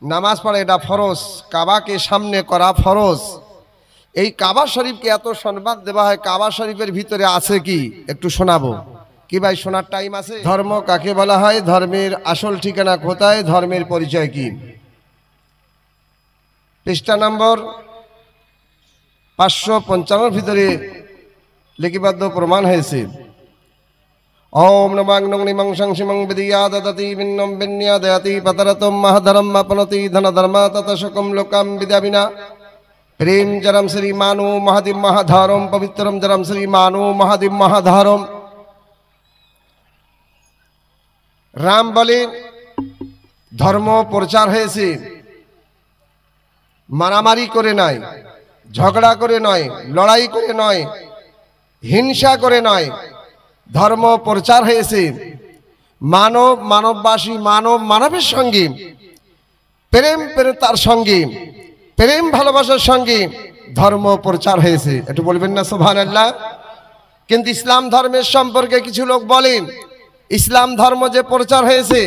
নামাজ পড়ে, এটা ফরজ। কাবাকে সামনে করা ফরজ। এই কাবা শরীফকে এত সম্মান দেওয়া হয়, কাবা শরীফের ভিতরে আছে কি একটু শোনাবো। কি ভাই, শোনার টাইম আছে? ধর্ম কাকে বলা হয়, ধর্মের আসল ঠিকানা কোথায়, ধর্মের পরিচয় কি? পৃষ্ঠা নম্বর 555 ভিতরে লিপিবদ্ধ প্রমাণ হয়েছে। ওম নমাং নিমং সংসিমং বিদিয়া দদতি বিন্নম বিন্যা দয়াতি পতরতম মহাধরম আপনতি ধন ধর্ম ততশকম লোকম বিদ্যাবিনা প্রেম জরম শ্রী মানু মহাদিম মহাধারম পবিত্রম জরম শ্রী মানু মহাদিম মহাধারম। রাম বলে ধর্ম প্রচার হয়েছে মারামারি করে নয়, ঝগড়া করে নয়, লড়াই করে নয়, হিংসা করে নয়। ধর্ম প্রচার হয়েছে মানব মানববাসী, মানব মানবের সঙ্গে প্রেম তার সঙ্গে প্রেম ভালোবাসার সঙ্গে ধর্ম প্রচার হয়েছে। একটু বলবেন না সুবহানাল্লাহ? কিন্তু ইসলাম ধর্মের সম্পর্কে কিছু লোক বলেন ইসলাম ধর্ম যে প্রচার হয়েছে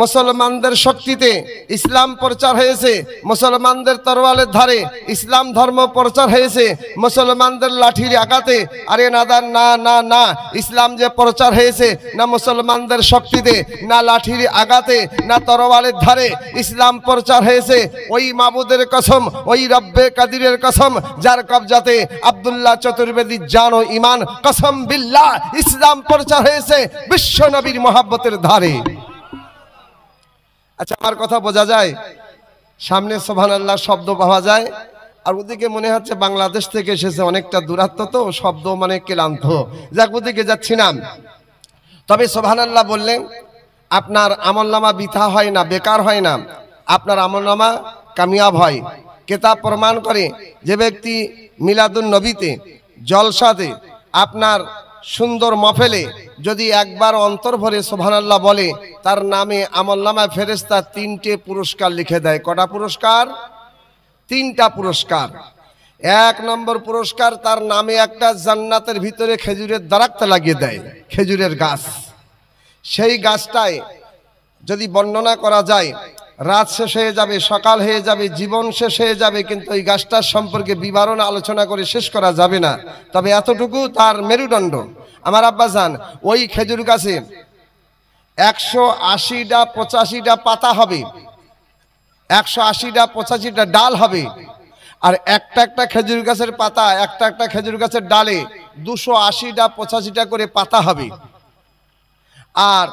মুসলমানদের শক্তিতে, ইসলাম প্রচার হয়েছে মুসলমানদের তরোয়ালের ধারে, ইসলাম ধর্ম প্রচার হয়েছে মুসলমানদের লাঠির আঘাতে। আরে নাদান, না না না, ইসলাম যে প্রচার হয়েছে না মুসলমানদের শক্তিতে, না লাঠির আঘাতে, না তরোয়ালের ধারে। ইসলাম প্রচার হয়েছে ওই মাবুদের কসম, ওই রব্বে কাদিরের কসম যার কবজাতে আব্দুল্লাহ চতুর্বেদীর জান ও ইমান, কসম বিল্লাহ ইসলাম প্রচার হয়েছে বিশ্ব নবীর মহাব্বতের ধারে। আচ্ছা, আমার কথা বোঝা যায়? সামনে সুবহানাল্লাহ শব্দ পাওয়া যায়, আর ওদিকে মনে হচ্ছে বাংলাদেশ থেকে এসেছে, অনেকটা দূরত্ব তো, শব্দ মানে ক্লান্ত। যাক, ওদিকে যাচ্ছি না। তবে সুবহানাল্লাহ বললেন আপনার আমলনামা বৃথা হয় না, বেকার হয় না, আপনার আমলনামা কামিয়াব হয়। কিতাব প্রমাণ করে যে ব্যক্তি মিলাদুন নবীতে, জলসাতে, আপনার সুন্দর মফেলে যদি একবার অন্তর ভরে সুবহানাল্লাহ বলে, তার নামে আমলনামায় ফেরেশতা 3টে পুরস্কার লিখে দেয়। কটা পুরস্কার? 3টা পুরস্কার। 1 নম্বর পুরস্কার, তার নামে একটা জান্নাতের ভিতরে খেজুরের দারাক্ত লাগিয়ে দেয়, খেজুরের গাছ। সেই গাছটায় যদি বর্ণনা করা যায়, রাত শেষ হয়ে যাবে, সকাল হয়ে যাবে, জীবন শেষ হয়ে যাবে, কিন্তু ওই গাছটার সম্পর্কে বিবরণ আলোচনা করে শেষ করা যাবে না। তবে এতটুকু তার মেরুদণ্ড। আমার আব্বাজান, ওই খেজুর গাছে 180টা 85টা পাতা হবে, 180টা 85টা ডাল হবে, আর একটা খেজুর গাছের পাতা, একটা খেজুর গাছের ডালে 280টা 85টা করে পাতা হবে। আর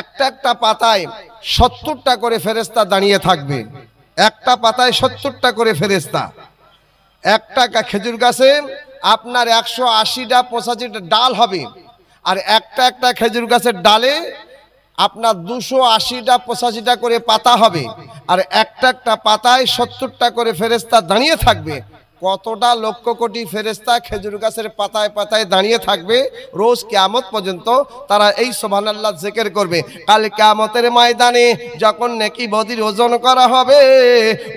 একটা পাতায় 70টা করে ফেরেশতা দাঁড়িয়ে থাকবে। একটা পাতায় 70টা করে ফেরেশতা। একটা খেজুর গাছে আপনার 180টা 85টা ডাল হবে, আর একটা খেজুর গাছের ডালে আপনার 280টা 85টা করে পাতা হবে, আর একটা পাতায় 70টা করে ফেরেশতা দাঁড়িয়ে থাকবে। কতটা লক্ষ কোটি ফেরেশতা খেজুর গাছের পাতায় পাতায় দাঁড়িয়ে থাকবে রোজ কিয়ামত পর্যন্ত। তারা এই সুবহানাল্লাহ জিকির করবে। কাল কিয়ামতের ময়দানে যখন নেকি বদির ওজন করা হবে,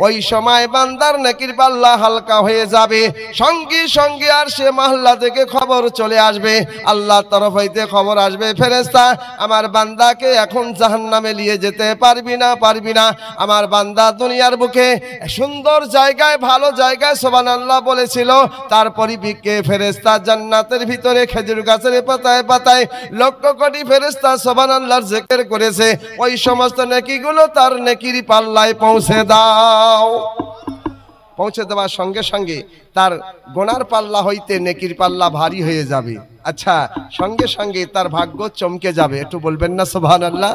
ওই সময় বান্দার নেকির পাল্লা হালকা হয়ে যাবে। সঙ্গে সঙ্গে আর সে মহল্লা থেকে খবর চলে আসবে, আল্লাহর তরফ হইতে খবর আসবে, ফেরেশতা আমার বান্দাকে এখন জাহান্নামে নিয়ে যেতে পারবি না। আমার বান্দা দুনিয়ার বুকে সুন্দর জায়গায়, ভালো জায়গায় সুবহানাল্লাহ বলেছিল, তার পরিপ্রেক্ষিতে ফেরেশতা জান্নাতের ভিতরে খেজুর গাছের পাতায় পাতায় লক্ষ কোটি ফেরেশতা সুবহানাল্লাহর জিকির করেছে। ওই সমস্ত নেকিগুলো তার নেকির পাল্লায় পৌঁছে দাও। পৌঁছে দেওয়ার সঙ্গে সঙ্গে তার গুনার পাল্লা হইতে নেকির পাল্লা ভারী হয়ে যাবে। আচ্ছা, সঙ্গে সঙ্গে তার ভাগ্য চমকে যাবে। একটু বলবেন না সুবহানাল্লাহ?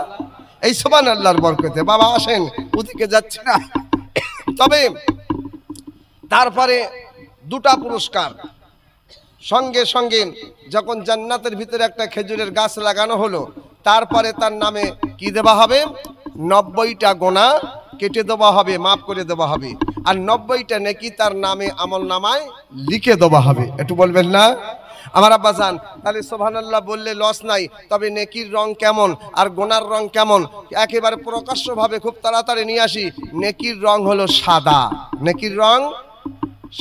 এই সুবহানাল্লাহর বরকতে। বাবা আসেন, ওদিকে যাচ্ছে না। তবে তারপরে 2টা পুরস্কার। সঙ্গে সঙ্গে যখন জান্নাতের ভিতরে একটা খেজুরের গাছ লাগানো হলো, তারপরে তার নামে কি দেওয়া হবে? 90টা গোনা কেটে দেওয়া হবে, মাফ করে দেওয়া হবে, আর 90টা নেকি তার নামে আমল নামায় লিখে দেওয়া হবে। একটু বলবেন না আমার আব্বাজান? তাহলে সুবহানাল্লাহ বললে লস নাই। তবে নেকির রং কেমন আর গোনার রং কেমন একেবারে প্রকাশ্যভাবে খুব তাড়াতাড়ি নিয়ে আসি। নেকির রং হলো সাদা। নেকির রং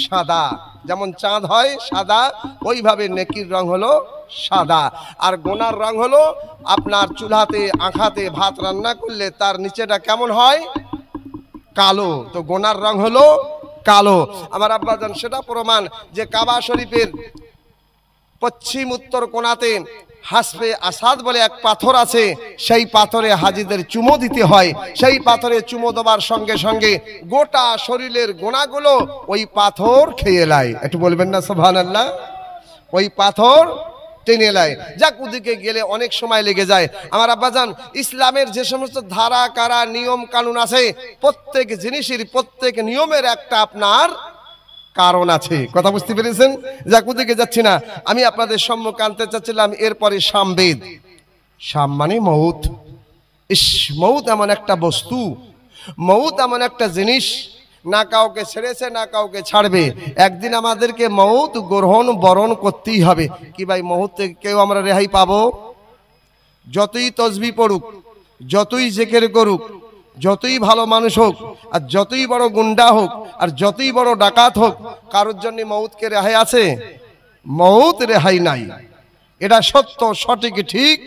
সাদা, যেমন চাঁদ হয় সাদা, ওইভাবে নেকির রং হলো সাদা। আর গোনার রং হলো আপনার চুলাতে আঁখাতে ভাত রান্না করলে তার নিচেটা কেমন হয়? কালো, তো গোনার রং হলো কালো। আমার আব্বাজান সেটা প্রমাণ যে কাবা শরীফের পশ্চিম উত্তর কোণাতে হাসবে আসাদ বলে এক পাথর আছে, সেই পাথরে হাজিদের চুমো দিতে হয়। সেই পাথরে চুমো দেওয়ার সঙ্গে সঙ্গে গোটা শরীরের গোনাগুলো ওই পাথর খেয়ে নেয়। একটু বলবেন না সুবহানাল্লাহ? ওই পাথর টেনে নেয়। যাক, ওদিকে গেলে অনেক সময় লেগে যায়। আমার আব্বাজান ইসলামের যে সমস্ত ধারা কারা নিয়ম কানুন আছে, প্রত্যেক জিনিসের প্রত্যেক নিয়মের একটা আপনার কারণ আছে। কথা বুঝতে পেরেছেন? যাক, ওদিকে যাচ্ছি না, আমি আপনাদের সম্মুখে আনতে চাচ্ছিলাম এরপরে সামবেদ। সাম মানে মউত। ইস, মউত এমন একটা বস্তু, মউত এমন একটা জিনিস, না কাউকে ছেড়েছে না কাউকে ছাড়বে। একদিন আমাদেরকে মউত গ্রহণ বরণ করতেই হবে। কি ভাই, মউত থেকে কেউ আমরা রেহাই পাবো? যতই তসবি পড়ুক, যতই জিকির করুক, যতই ভালো মানুষ হোক, আর যতই বড় গুন্ডা হোক, আর যতই বড় ডাকাত হোক, কারোর জন্য মউতকে রেহাই আছে? মউত রেহাই নাই। এটা সত্য, সঠিক, ঠিক।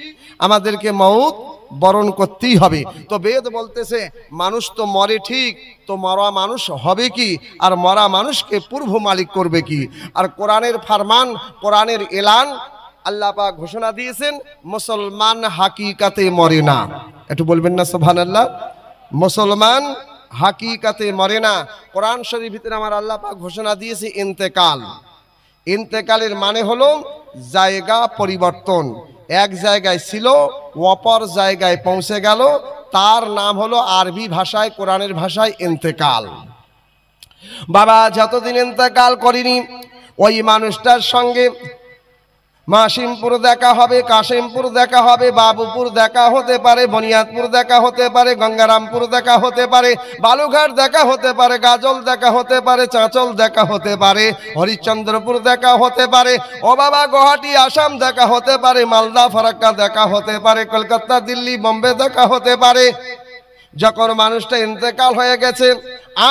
আমাদেরকে মউত বরণ করতেই হবে। তো বেদ বলতেছে মানুষ তো মরে ঠিক, তো মরা মানুষ হবে কি, আর মরা মানুষকে পূর্ব মালিক করবে কি? আর কোরআনের ফরমান, কোরআনের এলান, আল্লাহ পাক ঘোষণা দিয়েছেন মুসলমান হাকিকাতে মরে না। একটু বলবেন না সুবহানাল্লাহ? মুসলমান হাকিকাতে মরে না। কোরআন শরীফের ভিতরে আমার আল্লাহ পাক ঘোষণা দিয়েছে ইন্তেকাল। ইন্তেকালের মানে হলো জায়গা পরিবর্তন। এক জায়গায় ছিল, অপর জায়গায় পৌঁছে গেল, তার নাম হলো আরবি ভাষায়, কোরআনের ভাষায় ইন্তেকাল। বাবা যতদিন ইন্তেকাল করিনি, ওই মানুষটার সঙ্গে মাসিমপুর দেখা হবে, কাশিমপুর দেখা হবে, বাবুপুর দেখা হতে পারে, বনিয়াদপুর দেখা হতে পারে, গঙ্গারামপুর দেখা হতে পারে, বালুঘাট দেখা হতে পারে, গাজল দেখা হতে পারে, চাঁচল দেখা হতে পারে, হরিশ্চন্দ্রপুর দেখা হতে পারে, ও বাবা গুয়াহাটি আসাম দেখা হতে পারে, মালদা ফারাক্কা দেখা হতে পারে, কলকাতা দিল্লি বোম্বে দেখা হতে পারে। যখন মানুষটা ইন্তেকাল হয়ে গেছে,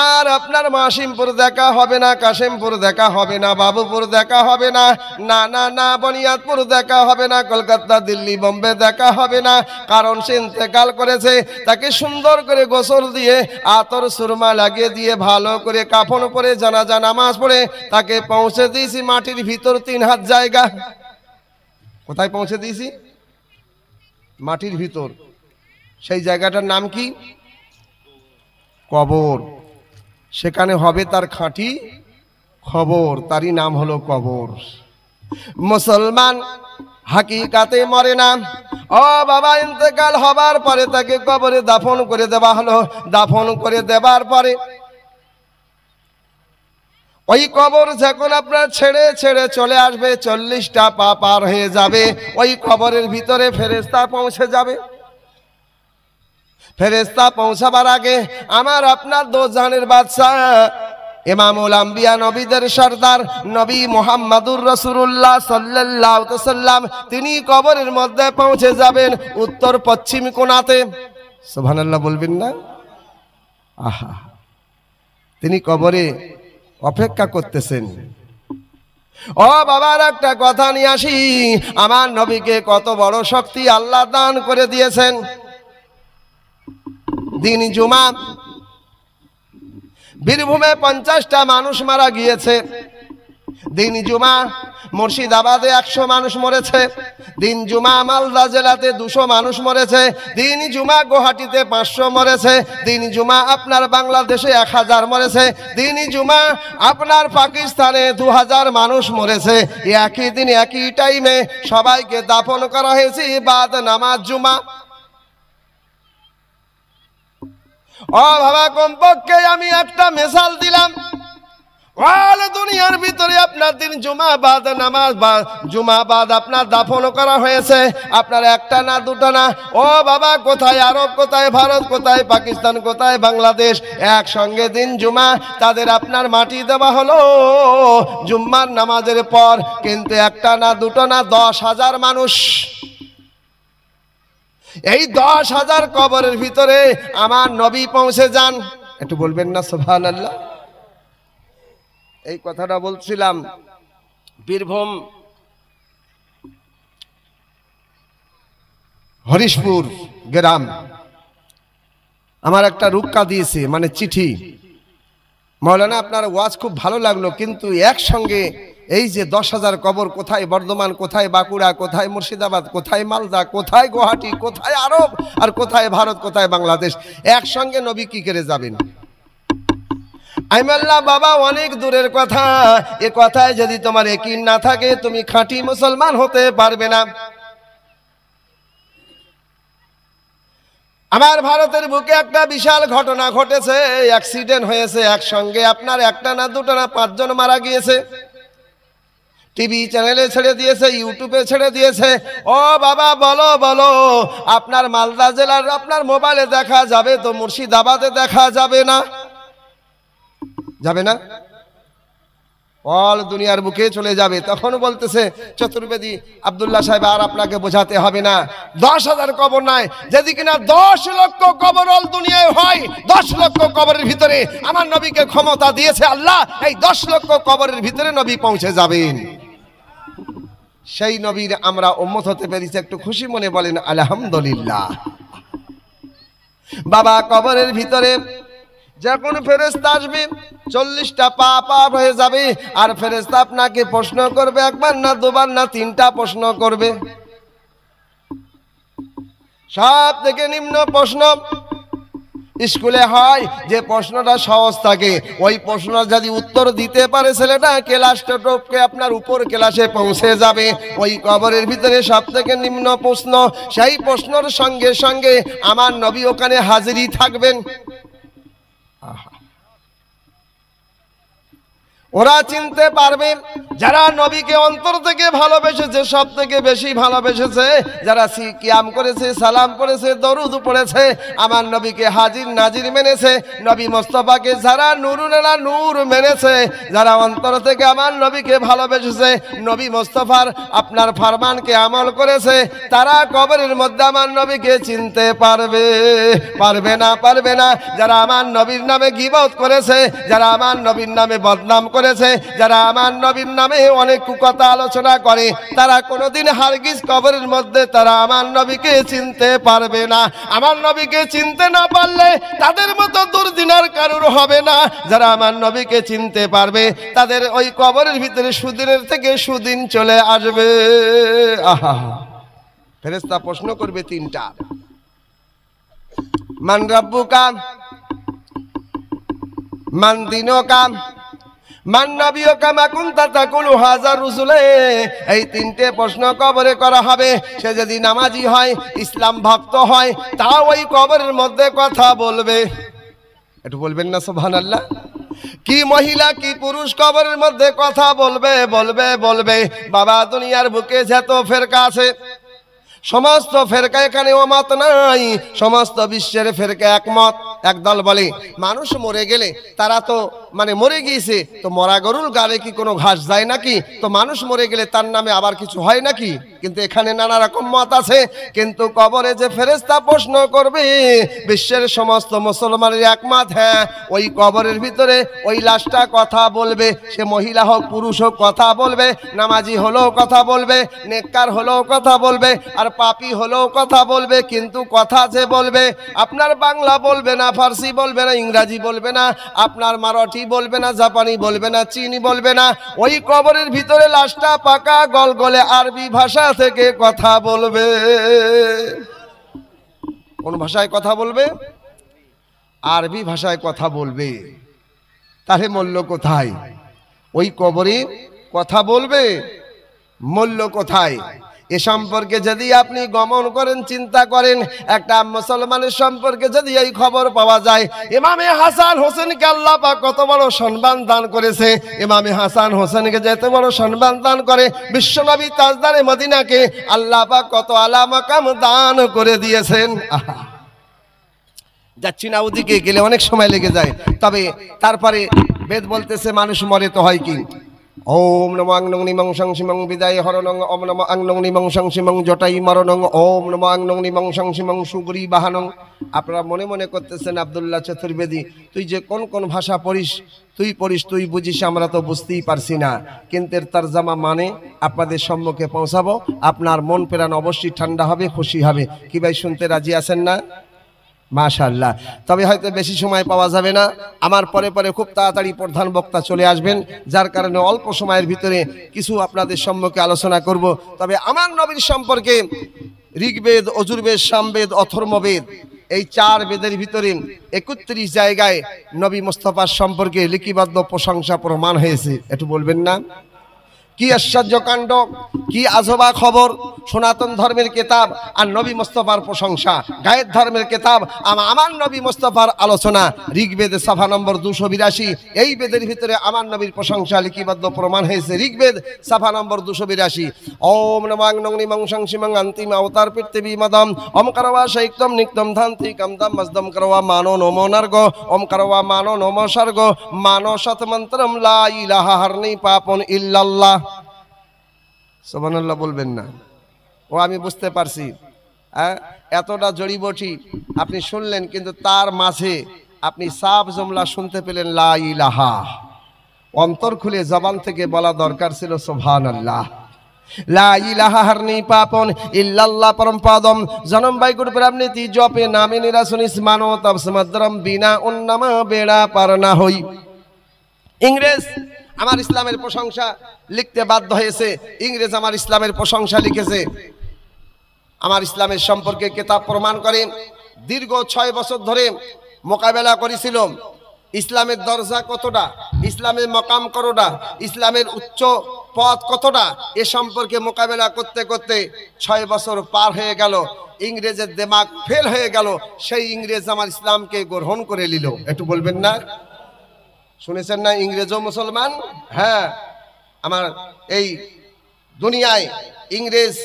আর আপনার মাসিমপুর দেখা হবে না, কাশিমপুর দেখা হবে না, বাবুপুর দেখা হবে না, না না না, বনিয়াদপুর দেখা হবে না, কলকাতা দিল্লি বোম্বে দেখা হবে না। কারণ সে ইন্তেকাল করেছে। তাকে সুন্দর করে গোসল দিয়ে, আতর সুরমা লাগিয়ে দিয়ে, ভালো করে কাফন পরে, জানাজা নামাজ পড়ে তাকে পৌঁছে দিয়েছি মাটির ভিতর 3 হাত জায়গা। কোথায় পৌঁছে দিয়েছি? মাটির ভিতর। সেই জায়গাটার নাম কি? কবর। সেখানে হবে তার খাঁটি খবর, তারই নাম হলো কবর। মুসলমান হাকিকাতে মরে না। ও বাবা, ইন্তেকাল হবার পরে তাকে কবরে দাফন করে দেওয়া হলো। দাফন করে দেবার পরে ওই কবর যখন আপনার ছেড়ে ছেড়ে চলে আসবে, 40টা পা পার হয়ে যাবে, ওই কবরের ভিতরে ফেরেশতা পৌঁছে যাবে। ফেরেশতা পৌঁছাবার আগে আমার আপনার দোজাহানের বাদশা, ইমামুল আম্বিয়া, নবীদের সরদার নবী মুহাম্মাদুর রাসূলুল্লাহ সাল্লাল্লাহু আলাইহি ওয়াসাল্লাম, তিনি কবরের মধ্যে পৌঁছে যাবেন উত্তর পশ্চিম কোণাতে। সুবহানাল্লাহ বলবেন না? আহা, তিনি কবরে অপেক্ষা করতেছেন। ও বাবার, একটা কথা নিয়ে আসি, আমার নবীকে কত বড় শক্তি আল্লাহ দান করে দিয়েছেন। দিন জুমা, বীরভূমে 50টা মানুষ মারা গিয়েছে। দিন জুমা মুর্শিদাবাদে 100 মানুষ মরেছে। দিন জুমা মালদা জেলাতে 200 মানুষ মরেছে। দিন জুমা গুয়াহাটিতে 500 মরেছে। দিন জুমা আপনার বাংলাদেশে 1000 মরেছে। দিন জুমা আপনার পাকিস্তানে 2000 মানুষ মরেছে। একই দিন একই টাইমে সবাইকে দাফন করা হয়েছে বাদ নামাজ জুমা। ও বাবা, কমপক্ষে আমি একটা মিসাল দিলাম। অল দুনিয়ার ভিতরে আপনার দিন জুমা বাদ নামাজ বা জুমা বাদ আপনার দাফন করা হয়েছে আপনার একটা না, দুটা না। ও বাবা, কোথায় আরব, কোথায় ভারত, কোথায় পাকিস্তান, কোথায় বাংলাদেশ, একসঙ্গে দিন জুমা তাদের আপনার মাটি দেওয়া হলো জুম্মার নামাজের পর। কিন্তু একটা না, দুটো না, 10,000 মানুষ। এই 10,000 কবরের ভিতরে আমার নবী পৌঁছে যান। একটু বলবেন না সুবহানাল্লাহ? এই কথাটা বলছিলাম বীরভূম হরিশপুর গ্রাম। আমার একটা রুক্কা দিয়েছে, মানে চিঠি, মৌলানা আপনার ওয়াজ খুব ভালো লাগলো, কিন্তু একসঙ্গে এই যে 10,000 কবর, কোথায় বর্ধমান, কোথায় বাঁকুড়া, কোথায় মুর্শিদাবাদ, কোথায় মালদা, কোথায় গুয়াহাটি, কোথায় আরব, আর কোথায় ভারত, কোথায় বাংলাদেশ, একসঙ্গে নবী কি করে যাবেন? আইমাল্লাহ বাবা, অনেক দূরের কথা, এ কথায় যদি তোমার ইয়াকিন না থাকে তুমি খাঁটি মুসলমান হতে পারবে না। আমার ভারতের বুকে একটা বিশাল ঘটনা ঘটেছে, অ্যাক্সিডেন্ট হয়েছে, একসঙ্গে আপনার একটা না দুটো না 5 জন মারা গিয়েছে। টিভি চ্যানেলে ছেড়ে দিয়েছে, ইউটিউবে ছেড়ে দিয়েছে। ও বাবা বলো বলো, আপনার মালদা জেলার আপনার মোবাইলে দেখা যাবে তো মুর্শিদাবাদে দেখা যাবে না? যাবে না? অল দুনিয়ার বুকে চলে যাবে। তখন বলতেছে চতুর্বেদী আব্দুল্লাহ সাহেব, আর আপনাকে বোঝাতে হবে না, 10,000 কবর নাই, যদি কিনা 10 লক্ষ কবর অল দুনিয়ায় হয়, 10 লক্ষ কবরের ভিতরে আমার নবীকে ক্ষমতা দিয়েছে আল্লাহ, এই 10 লক্ষ কবরের ভিতরে নবী পৌঁছে যাবেন। সেই নবীর আমরা উম্মত হতে পেরেছি, একটু খুশি মনে বলেন আলহামদুলিল্লাহ। বাবা, কবরের ভিতরে যখন ফেরেশতা আসবে 40টা পা হয়ে যাবে, আর ফেরেশতা আপনাকে প্রশ্ন করবে, একবার না দুবার না 3টা প্রশ্ন করবে। সব থেকে নিম্ন প্রশ্ন স্কুলে হয় যে প্রশ্নটা সহজ থাকে, ওই প্রশ্ন যদি উত্তর দিতে পারে ছেলেটা, ক্লাসটা টপকে আপনার উপর ক্লাসে পৌঁছে যাবে। ওই কবরের ভিতরে সব থেকে নিম্ন প্রশ্ন, সেই প্রশ্নের সঙ্গে সঙ্গে আমার নবী ওখানে হাজিরি থাকবেন। ওরা চিনতে পারবে যারা নবীকে অন্তর থেকে ভালোবেসেছে, সব থেকে বেশি ভালোবেসেছে, যারা কিয়াম করেছে, সালাম করেছে, দরুদ পড়েছে, আমার নবীকে হাজির নাজির মেনেছে, নবী মোস্তফাকে যারা নুরুনেলা নূর মেনেছে, যারা অন্তর থেকে আমার নবীকে ভালোবেসেছে, নবী মোস্তফার আপনার ফরমানকে আমল করেছে, তারা কবরের মধ্যে আমার নবীকে চিনতে পারবে। পারবে না? পারবে না। যারা আমার নবীর নামে গীবত করেছে, যারা আমার নবীর নামে বদনাম করেছে, যারা আমার নবীর নামে অনেক কুকথা আলোচনা করে, তারা কোনোদিন হারগিজ কবরের মধ্যে তারা আমার নবীকে চিনতে পারবে না। আমার নবীকে চিনতে না পারলে তাদের মতো দুর্দিনার কারুর হবে না। যারা আমার নবীকে চিনতে পারবে তাদের ওই কবরের ভিতরে সুদিনের থেকে সুদিন চলে আসবে। আহা, ফেরেশতা প্রশ্ন করবে 3টা। মান রাব্বুকা, মান দীনুকা, মান নবিয়ুকা মা কুনতা তাকুলু হাযার রুসুলে। এই 3টে প্রশ্ন কবরে করা হবে। সে যদি নামাজি হয়, ইসলাম ভক্ত হয়, তাও ওই কবরের মধ্যে কথা বলবে। একটু বলবেন না সুবহানাল্লাহ? কি মহিলা কি পুরুষ কবরের মধ্যে কথা বলবে বলবে বলবে। বাবা, দুনিয়ার বুকে যত ফেরকা আছে, সমস্ত ফেরকা এখানে ওমত নাই, সমস্ত বিশ্বের ফেরকা একমত। একদল বলে মানুষ মরে গেলে তারা তো মানে মরে গিয়েছে, তো মরা গরুর গালে কি কোনো ঘাস যায় নাকি? তো মানুষ মরে গেলে তার নামে আবার কিছু হয় নাকি? কিন্তু এখানে নানা রকম মত আছে। কিন্তু কবরে যে ফেরেশতা প্রশ্ন করবে, বিশ্বের সমস্ত মুসলমানের একমত, হ্যাঁ, ওই কবরের ভিতরে ওই লাশটা কথা বলবে। সে মহিলা হোক পুরুষ হোক কথা বলবে, নামাজি হলেও কথা বলবে, নেককার হলেও কথা বলবে, আর পাপী হলেও কথা বলবে। কিন্তু কথা যে বলবে, আপনার বাংলা বলবে না, ফার্সি বলবে না, ইংরাজি বলবে না, আপনার মারাঠি বলবে না, জাপানি বলবে না, চীনি বলবে না। ওই কবরের ভিতরে লাশটা পাকা গলগলে আরবি ভাষা থেকে কথা বলবে। কোন ভাষায় কথা বলবে? আরবি ভাষায় কথা বলবে। তাহলে মূল্য কোথায়? ওই কবরে কথা বলবে, মূল্য কোথায়? এ সম্পর্কে যদি আপনি গমন করেন, চিন্তা করেন, একটা মুসলমানের সম্পর্কে যদি এই খবর পাওয়া যায়, ইমামে হাসান হোসেনকে আল্লাহ পাক কত বড় সম্মান দান করেছে। ইমামে হাসান হোসেনকে যে এত বড় সম্মান দান করে, বিশ্বনবী তাজদারে মদিনাকে আল্লাহ পাক কত আলা মাকাম দান করে দিয়েছেন। যাচ্ছি না, ওদিকে গেলে অনেক সময় লেগে যায়। তবে তারপরে বেদ বলতেছে মানুষ মরে তো হয় কি? ওম নমো আংনং নিমং সংসিমং বিদায় হরণং, ওম নমো আংনং নিমং সংসিমং জটাই মরণং, ওম নমো আংনং নিমং সংসিমং সুগরি বাহানং। আপনারা মনে মনে করতেছেন আব্দুল্লাহ চতুর্বেদী, তুই যে কোন কোন ভাষা পড়িস, তুই বুঝিস, আমরা তো বুঝতেই পারছি না। কিন্তু এর তরজমা মানে আপনাদের সম্মুখে পৌঁছাবো, আপনার মন প্রাণ অবশ্যই ঠান্ডা হবে, খুশি হবে। কি ভাই শুনতে রাজি আছেন না? মাশাআল্লাহ। তবে হয়তো বেশি সময় পাওয়া যাবে না, আমার পরে পরে খুব তাড়াতাড়ি প্রধান বক্তা চলে আসবেন, যার কারণে অল্প সময়ের ভিতরে কিছু আপনাদের সম্মুখে আলোচনা করব। তবে আমার নবীর সম্পর্কে ঋগ্বেদ, অজুর্বেদ, সামবেদ, অথর্ববেদ, এই 4 বেদের ভিতরে 31 জায়গায় নবী মুস্তাফার সম্পর্কে লিখিবদ্ধ প্রশংসা প্রমাণ হয়েছে। একটু বলবেন না? কি আশ্চর্য কাণ্ড, কি আজবা খবর! সনাতন ধর্মের কিতাব আর নবী মুস্তাফার প্রশংসা, গায়ের ধর্মের কিতাব আমার নবী মুস্তাফার আলোচনা। ঋগ্বেদে সফা নম্বর 282, এই বেদের ভিতরে আমার নবীর প্রশংসা লিখিবদ্ধ প্রমাণ হয়েছে। ঋগ্বেদ সফা নম্বর 282, ওম নমাং নংনিমং সংসিমং অন্তিম অবতার পৃথিবী মদম ওম করওয়া শৈক্তম নিক্তম ধান্তি কামদম মজদম করওয়া মানো নমো নর্গ ওম করওয়া মানো নমো স্বর্গ মানো শতমন্ত্রম লা ইলাহা হারনি পাপন ইল্লাল্লাহ। সুবহানাল্লাহ বলবেন না? ও আমি বুঝতে পারছি, এতটা জড়িবটি আপনি শুনলেন, কিন্তু তার মাঝে আপনি সাফ জমলা শুনতে পেলেন লা ইলাহা। অন্তর খুলে জবান থেকে বলা দরকার ছিল সুবহানাল্লাহ। লা ইলাহা হারনি পাপন ইল্লাল্লাহ পরম পাদম জনম বাইকুট প্রামনীতি জপে নামে নিরাসনিস মানো তব সমদ্রম বিনা উন্নামা বেড়া পার না হই। ইংরেজ আমার ইসলামের প্রশংসা লিখতে বাধ্য হয়েছে, ইংরেজ আমার ইসলামের প্রশংসা লিখেছে। আমার ইসলামের সম্পর্কে কিতাব প্রমাণ করে দীর্ঘ 6 বছর ধরে মোকাবেলা করেছিল। ইসলামের দরজা কতটা, ইসলামের মকাম কতটা, ইসলামের উচ্চ পথ কতটা, এ সম্পর্কে মোকাবেলা করতে করতে 6 বছর পার হয়ে গেল। ইংরেজের দিমাগ ফেল হয়ে গেল, সেই ইংরেজ আমার ইসলামকে গ্রহণ করে নিল। একটু বলবেন না? শুনেছেন না ইংরেজও মুসলমান? হ্যাঁ, আমার এই দুনিয়ায় ইংরেজ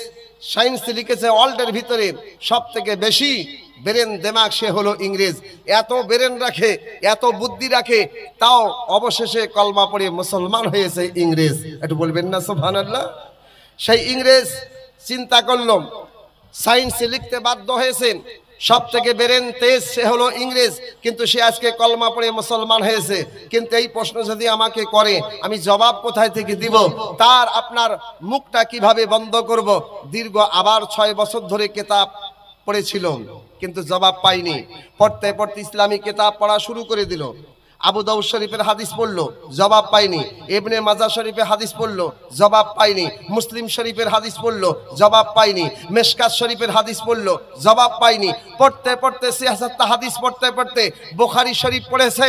সায়েন্স লিখেছে ওয়ার্ল্ডের ভিতরে সব থেকে বেশি ব্রেন দিমাগ সে হলো ইংরেজ। এত ব্রেন রাখে, এত বুদ্ধি রাখে, তাও অবশেষে কলমা পড়ে মুসলমান হয়েছে ইংরেজ। একটু বলবেন না সুবহানাল্লাহ? সেই ইংরেজ চিন্তা করলো, সায়েন্স লিখতে বাধ্য হয়েছে, সব থেকে ব্রেন তেজ সে হলো ইংরেজ, কিন্তু সে আজকে কলমা পড়ে মুসলমান হয়েছে। কিন্তু এই প্রশ্ন যদি আমাকে করে, আমি জবাব কোথায় থেকে দিব? তার আপনার মুখটা কিভাবে বন্ধ করব? দীর্ঘ আবার 6 বছর ধরে কিতাব পড়েছিল, কিন্তু জবাব পাইনি। পড়তে পড়তে ইসলামী কিতাব পড়া শুরু করে দিল। আবু দাউদ শরীফের হাদিস পড়লো, জবাব পাইনি। ইবনে মাজাহ শরীফের হাদিস পড়লো, জবাব পাইনি। মুসলিম শরীফের হাদিস পড়লো, জবাব পাইনি। মিশকাত শরীফের হাদিস পড়লো, জবাব পাইনি। পড়তে পড়তে 66টা হাদিস পড়তে পড়তে বুখারী শরীফ পড়েছে।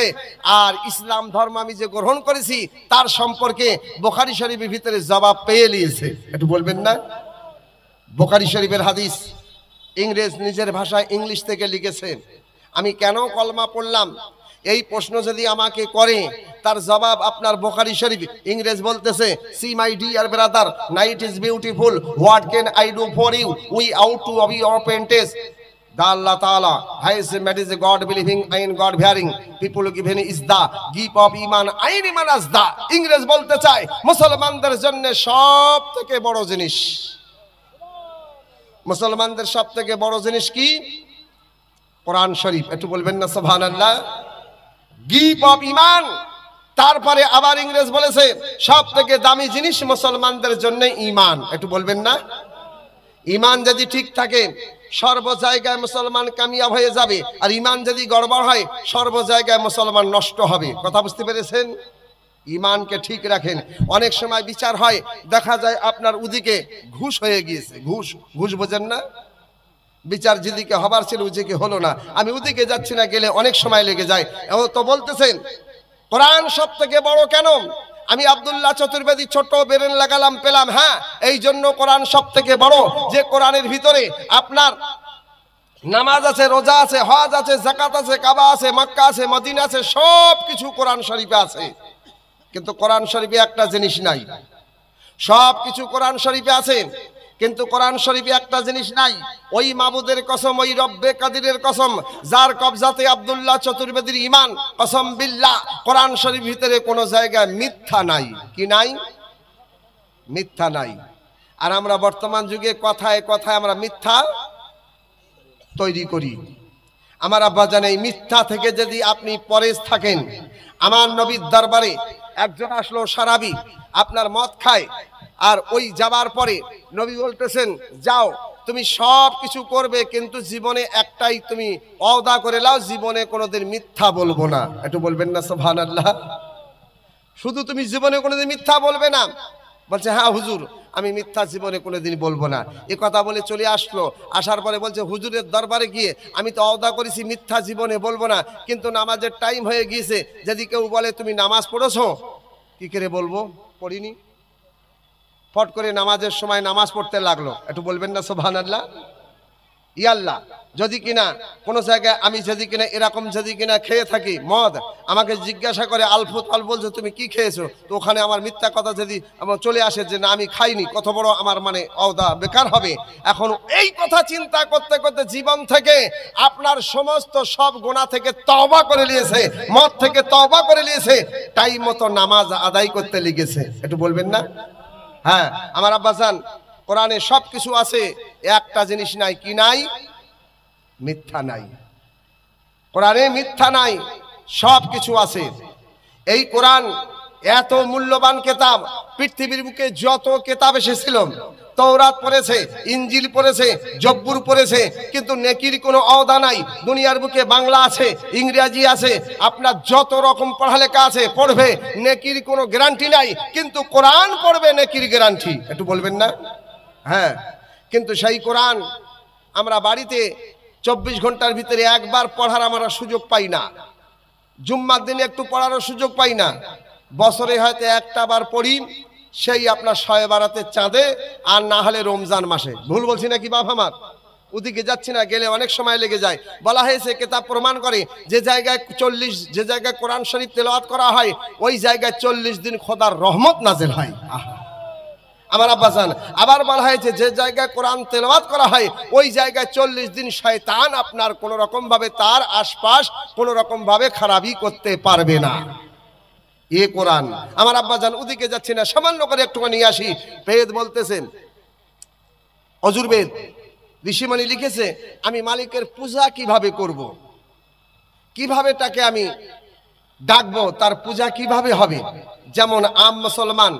আর ইসলাম ধর্ম আমি যে গ্রহণ করেছি তার সম্পর্কে বুখারী শরীফের ভিতরে জবাব পেয়ে নিয়েছে। একটু বলবেন না? বুখারী শরীফের হাদিস ইংরেজ নিজের ভাষায় ইংলিশ থেকে লিখেছে। আমি কেন কলমা পড়লাম এই প্রশ্ন যদি আমাকে করে, তার জবাব আপনার বুখারী শরীফ। ইংরেজ বলতেছে, see my dear brother, night is beautiful, what can I do for you, we out to of your pants. The Allah Ta'ala has made is a God believing and God fearing people given is the gift of iman and iman as the। ইংরেজ বলতে চায় মুসলমানদের জন্য সব থেকে বড় জিনিস, মুসলমানদের সব থেকে বড় জিনিস কি? কোরআন শরীফ। একটু বলবেন না সুবহানাল্লাহ? গিফট অফ ইমান। তারপরে আবার ইংরেজ বলেছে সব থেকে দামি জিনিস মুসলমানদের জন্য ইমান। একটু বলবেন না? ইমান যদি ঠিক থাকে সর্ব জায়গায় মুসলমান কামিয়াব হয়ে যাবে, আর ইমান যদি গড়বড় হয় সর্ব জায়গায় মুসলমান নষ্ট হবে। কথা বুঝতে পেরেছেন? ইমানকে ঠিক রাখেন। অনেক সময় বিচার হয়, দেখা যায় আপনার ওদিকে ঘুষ হয়ে গিয়েছে। ঘুষ, ঘুষ বোঝেন না? বিচার যেদিকে হবার ছিল ওদিকে হলো না, আমি ওদিকে যাচ্ছি না, গেলে অনেক সময় লেগে যায়। তো বলতেছেন কোরআন সব থেকে বড় কেন? আমি আব্দুল্লাহ চতুর্বেদী ছোট বেরেন লাগালাম, পেলাম। হ্যাঁ, এই জন্য কোরআন সব থেকে বড়, যে কোরআনের ভিতরে আপনার নামাজ আছে, রোজা আছে, হজ আছে, যাকাত আছে, কাবা আছে, মক্কা আছে, মদিনা আছে, সব কিছু কোরআন শরীফে আছে। কিন্তু কোরআন শরীফে একটা জিনিস নাই। সব কিছু কোরআন শরীফে আছে, কিন্তু কোরআন শরীফে একটা জিনিস নাই। ওই মাবুদের কসম, ওই রব্বে কাদিরের কসম, যার কবজাতে আব্দুল্লাহ চতুর্বেদীর ঈমান, কসম বিল্লাহ, কোরআন শরীফ ভিতরে কোনো জায়গায় মিথ্যা নাই। কি নাই? মিথ্যা নাই। আর আমরা বর্তমান যুগে কথায় কথায় আমরা মিথ্যা তৈরি করি। আমার আব্বা জানে, এই মিথ্যা থেকে যদি আপনি পরেজ থাকেন, আমার নবীর দরবারে একজন আসলো সারাবি, আপনার মদ খায়, আর ওই যাবার পরে নবী বলতেছেন যাও তুমি সব কিছু করবে, কিন্তু জীবনে একটাই তুমি ওয়াদা করে নাও, জীবনে কোনোদিন মিথ্যা বলবো না। একটু বলবেন না সুবহানাল্লাহ? শুধু তুমি জীবনে কোনোদিন মিথ্যা বলবে না। বলছে হ্যাঁ হুজুর, আমি মিথ্যা জীবনে কোনোদিন বলবো না। এ কথা বলে চলে আসলো। আসার পরে বলছে হুজুরের দরবারে গিয়ে আমি তো ওয়াদা করেছি মিথ্যা জীবনে বলবো না, কিন্তু নামাজের টাইম হয়ে গিয়েছে। যদি কেউ বলে তুমি নামাজ পড়েছো, কি করে বলবো পড়িনি। ফট করে নামাজের সময় নামাজ পড়তে লাগলো। একটু বলবেন না সুবহানাল্লাহ? ইয়াল্লাহ, যদি কিনা কোনো জায়গায় আমি যদি কিনা এরকম যদি কিনা খেয়ে থাকি মদ, আমাকে জিজ্ঞাসা করে আলফুত আল বলছে তুমি কি খেয়েছো, তো ওখানে আমার মিথ্যা কথা যদি আমার চলে আসে যে না আমি খাইনি, কত বড় আমার মানে ওয়াদা বেকার হবে। এখন এই কথা চিন্তা করতে করতে জীবন থেকে আপনার সমস্ত সব গুনাহ থেকে তওবা করে নিয়েছে, মদ থেকে তওবা করে নিয়েছে, টাইম মতো নামাজ আদায় করতে লেগেছে। একটু বলবেন না? হ্যাঁ, আমার আব্বাজান, কোরআনে সব কিছু আছে, একটা জিনিস নাই। কি নাই? মিথ্যা নাই। কোরআনে মিথ্যা নাই, সব কিছু আছে। এই কোরআন এত মূল্যবান কিতাব, পৃথিবীর বুকে যত কিতাব এসেছিল, তওরাত পড়েছে, ইনজিল পড়েছে, জব্বুর পড়েছে, কিন্তু নেকির কোনো ওয়াদা নাই। দুনিয়ার বুকে বাংলা আছে, ইংরেজি আছে, আপনার যত রকম পড়ালেখা আছে পড়বে, নেকির কোনো গ্যারান্টি নাই। কিন্তু কোরআন পড়বে, নেকির গ্যারান্টি। একটু বলবেন না? হ্যাঁ, কিন্তু সেই কোরআন আমরা বাড়িতে 24 ঘন্টার ভিতরে একবার পড়ার আমরা সুযোগ পাই না। জুম্মার দিনে একটু পড়ারও সুযোগ পাই না। বছরে হয়তো একটা বার পড়ি, সেই আপনার শয়ে বারাতের চাঁদে, আর না হলে রমজান মাসে। ভুল বলছি নাকি বাপ আমার? ওদিকে যাচ্ছি না, গেলে অনেক সময় লেগে যায়। বলা হয়েছে কিতাব প্রমাণ করে যে জায়গায় যে জায়গায় কোরআন শরীফ তেলাওয়াত করা হয়, ওই জায়গায় 40 দিন খোদার রহমত নাযিল হয়। আমার আব্বাজান, আবার বলা হয়েছে যে জায়গায় কোরআন তেলাওয়াত করা হয়, ওই জায়গায় 40 দিন শয়তান আপনার কোনো রকম ভাবে তার আশপাশ কোনো রকম ভাবে খারাপি করতে পারবে না। এ কোরআন। আমার আব্বাজান, ওদিকে যাচ্ছি না, সামান্য করে একটুখানি নিয়ে আসি। বেদ বলতেছেন, অজুর্বেদ ঋষিমণি লিখেছে, আমি মালিকের পূজা কিভাবে করব, কিভাবে তাকে আমি ডাকবো, তার পূজা কিভাবে হবে। যেমন আম মুসলমান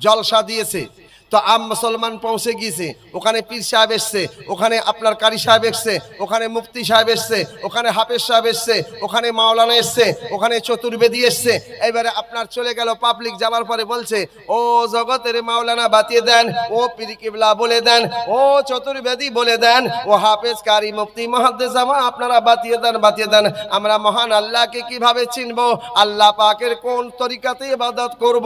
জলসা দিয়েছে, তো আম মুসলমান পৌঁছে গিয়েছে, ওখানে পীর সাহেব এসছে, ওখানে আপনার কারি সাহেব এসছে, ওখানে মুফতি সাহেব এসছে, ওখানে হাফেজ সাহেব এসছে, ওখানে মাওলানা এসছে, ওখানে চতুর্বেদী এসছে। এবারে আপনার চলে গেল পাবলিক, যাওয়ার পরে বলছে ও জগতের মাওলানা বাতিয়ে দেন, ও পীর কিবলা বলে দেন, ও চতুর্বেদী বলে দেন, ও হাফেজ কারি মুফতি মুহাদ্দিস আপনারা বাতিয়ে দেন, বাতিয়ে দেন। আমরা মহান আল্লাহকে কিভাবে চিনবো, আল্লাহ পাকের কোন তরিকাতে ইবাদত করব।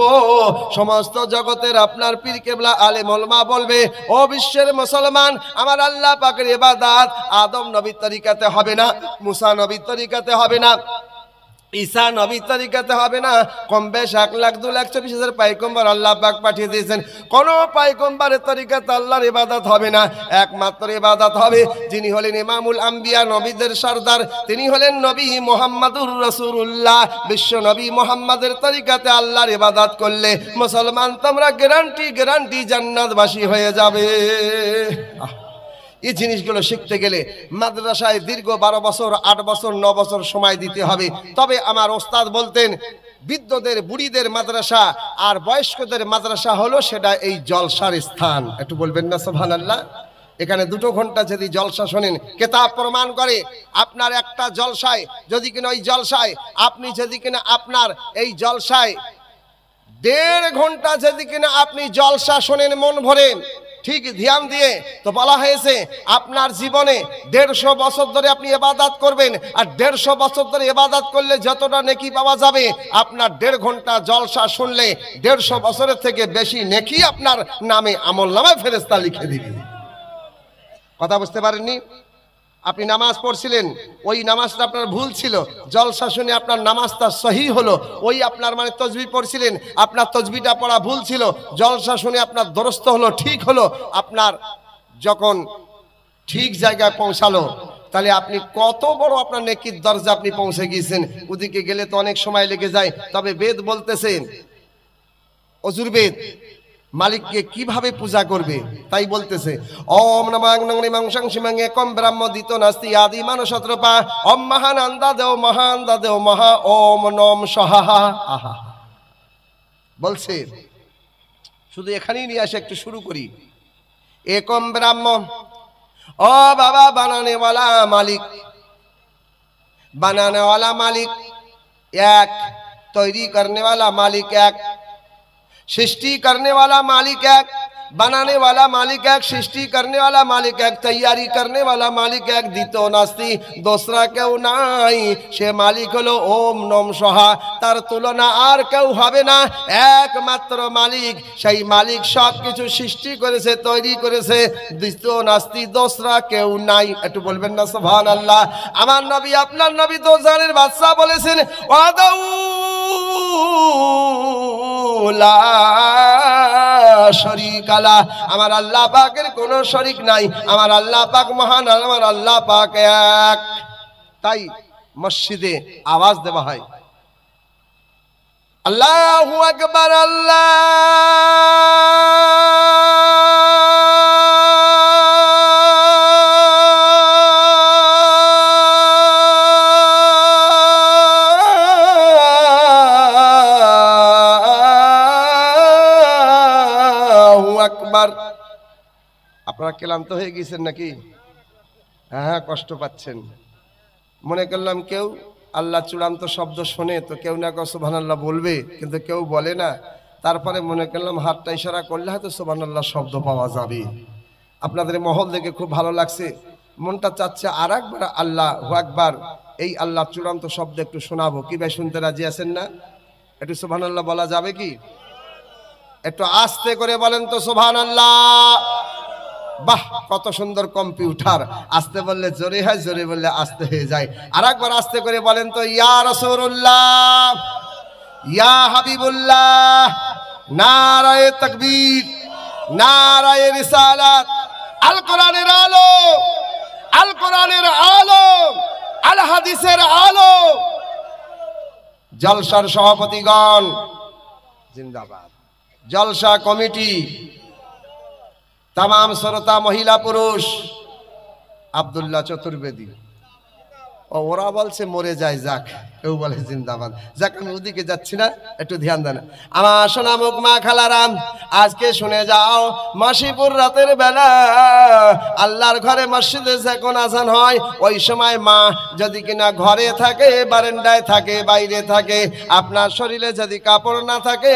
সমস্ত জগতের আপনার পীর কিবলা আলেম ওলামা বলবে, ও বিশ্বের মুসলমান, আমার আল্লাহ পাকের ইবাদত আদম নবীর তরিকাতে হবে না, মুসা নবীর তরিকাতে হবে না, ঈসা নবীর তরিকাতে হবে না। কম বেশ 1,02,24,000 পয়গম্বর আল্লাহ পাক পাঠিয়ে দিয়েছেন, কোন পয়গম্বরের তরিকাতে আল্লাহর ইবাদত হবে না। একমাত্র ইবাদত হবে যিনি হলেন ইমামুল আম্বিয়া, নবীদের সরদার, তিনি হলেন নবী মুহাম্মদুর রাসূলুল্লাহ। বিশ্ব নবী মুহাম্মাদের তরিকাতে আল্লাহর ইবাদত করলে মুসলমান তোমরা গ্যারান্টি জান্নাতবাসী হয়ে যাবে। এই জিনিসগুলো শিখতে গেলে মাদ্রাসায় দীর্ঘ 12 বছর, 8 বছর, 9 বছর সময় দিতে হবে। তবে আমার ওস্তাদ বলতেন, বৃদ্ধদের বুড়িদের মাদ্রাসা আর বয়স্কদের মাদ্রাসা হলো সেটা এই জলসার স্থান। একটু বলবেন না সুবহানাল্লাহ? এখানে 2 ঘন্টা যদি জলসা শোনেন, কিতাব প্রমাণ করে আপনার একটা জলসায় যদি কিনা ওই জলসায় আপনি যদি কিনা আপনার এই জলসায় 1.5 ঘন্টা যদি কিনা আপনি জলসা শোনেন মন ভরে, ঠিক ধ্যান দিয়ে, তো বলা হয়েছে আপনার জীবনে 150 বছর ধরে আপনি ইবাদত করবেন। আর 150 বছর ধরে ইবাদত করলে যতটা নেকি পাওয়া যাবে, আপনার 1.5 ঘন্টা জলসা শুনলে 150 বছরের থেকে বেশি নেকি আপনার নামে আমলনামায় ফেরেশতা লিখে দিবে। কথা বুঝতে পারেননি? আপনি নামাজ পড়ছিলেন, ওই নামাজটা আপনার ভুল ছিল, জলসা শুনে আপনার নামাজটা সহি হলো। ওই আপনার মানে তসবিহ পড়ছিলেন, আপনার তসবিহটা পড়া ভুল ছিল, জলসা শুনে আপনার দরস্ত হলো, ঠিক হলো। আপনার যখন ঠিক জায়গায় পৌঁছালো, তাহলে আপনি কত বড় আপনার নেকির দরজা আপনি পৌঁছে গিয়েছেন। ওদিকে গেলে তো অনেক সময় লেগে যায়। তবে বেদ বলতেছেন, অজুর্বেদ, মালিককে কিভাবে পূজা করবে তাই বলতেছে, ওম নমাং নংরি মাংসাং শিমাঙ্গে কম ব্রাহ্ম দিত নাস্তি আদি মানসত্রপা ওম মহানন্দা দেও মহানন্দা দেও মহা ওম নম সহাহা। আহা, বলছে শুধু এখানেই নিয়ে আসে একটু শুরু করি। একম ব্রাহ্ম, ओ बाबा, बनाने वाला मालिक, बनाने वाला मालिक एक, तैरी करने वाला मालिक एक, सृष्टि करने वाला मालिक एक, बनाने वाला मालिक एक, सृष्टि करने वाला मालिक एक, तैयारी करने वाला मालिक एक, द्वितीय नास्ति, दूसरा केउ नाई। से मालिक हलो ओम नम सहा, तार तुलना आर केउ हबे ना, एकमात्र मालिक। सेई मालिक सबकिछु सृष्टि करेছে, तैरी करेছে, द्वितीय नास्ति, दूसरा केउ नाई। একটু বলবেন না সুবহানাল্লাহ। আমার নবী, আপনার নবী তো জানের বাদশা বলেছেন, ওয়াদাউ লা শরীক লা, আমার আল্লাহ পাকের কোনো শরীক নাই, আমার আল্লাহ পাক মহান, আমার আল্লাহ পাক এক। তাই মসজিদে আওয়াজ দেওয়া হয়, আল্লাহু আকবার, আপনারা ক্লান্ত হয়ে গেছেন নাকি? হ্যাঁ, কষ্ট পাচ্ছেন। মনে করলাম কেউ আল্লাহ চূড়ান্ত শব্দ শোনে তো কেউ না কেউ সুবহানাল্লাহ বলবে, কিন্তু কেউ বলে না। তারপরে মনে করলাম হাতটা ইশারা করলে হয়তো সুবহানাল্লাহ শব্দ পাওয়া যাবে। আপনাদের মহল দেখে খুব ভালো লাগছে, মনটা চাচ্ছে আর একবার আল্লাহু আকবার, এই আল্লাহ চূড়ান্ত শব্দ একটু শোনাবো। কি ভাই, শুনতে রাজি আছেন না? একটু সুবহানাল্লাহ বলা যাবে কি? একটু আস্তে করে বলেন তো সুবহানাল্লাহ। বাহ, কত সুন্দর কম্পিউটার, আস্তে বললে জোরে হয়, জোরে বললে আস্তে হয়ে যায়। আর একবার আস্তে করে বলেন তো, ইয়া রাসূলুল্লাহ, ইয়া হাবিবুল্লাহ, নারায়ে তাকবীর, নারায়ে রিসালাত। আল কোরআনের আলো, আল কোরআনের আলো, আল হাদিসের আলো। জলসার সভাপতিগণ জিন্দাবাদ, জলসা কমিটি, तमाम श्रोता महिला पुरुष, আব্দুল্লাহ চতুর্বেদী। ও ওরা বলছে মরে যায়, যাক, কেউ বলে জিন্দাবাদ। যাক, আমি ওদিকে যাচ্ছি না, একটু ধ্যান দেন। আমার সোনা মুখ মা খালারাম, আজকে শুনে যাও, মাসিপুর রাতের বেলা আল্লাহর ঘরে মসজিদে যখন আজান হয়, ওই সময় মা যদি কিনা ঘরে থাকে, বারান্দায় থাকে, বাইরে থাকে, আপনার শরীরে যদি কাপড় না থাকে,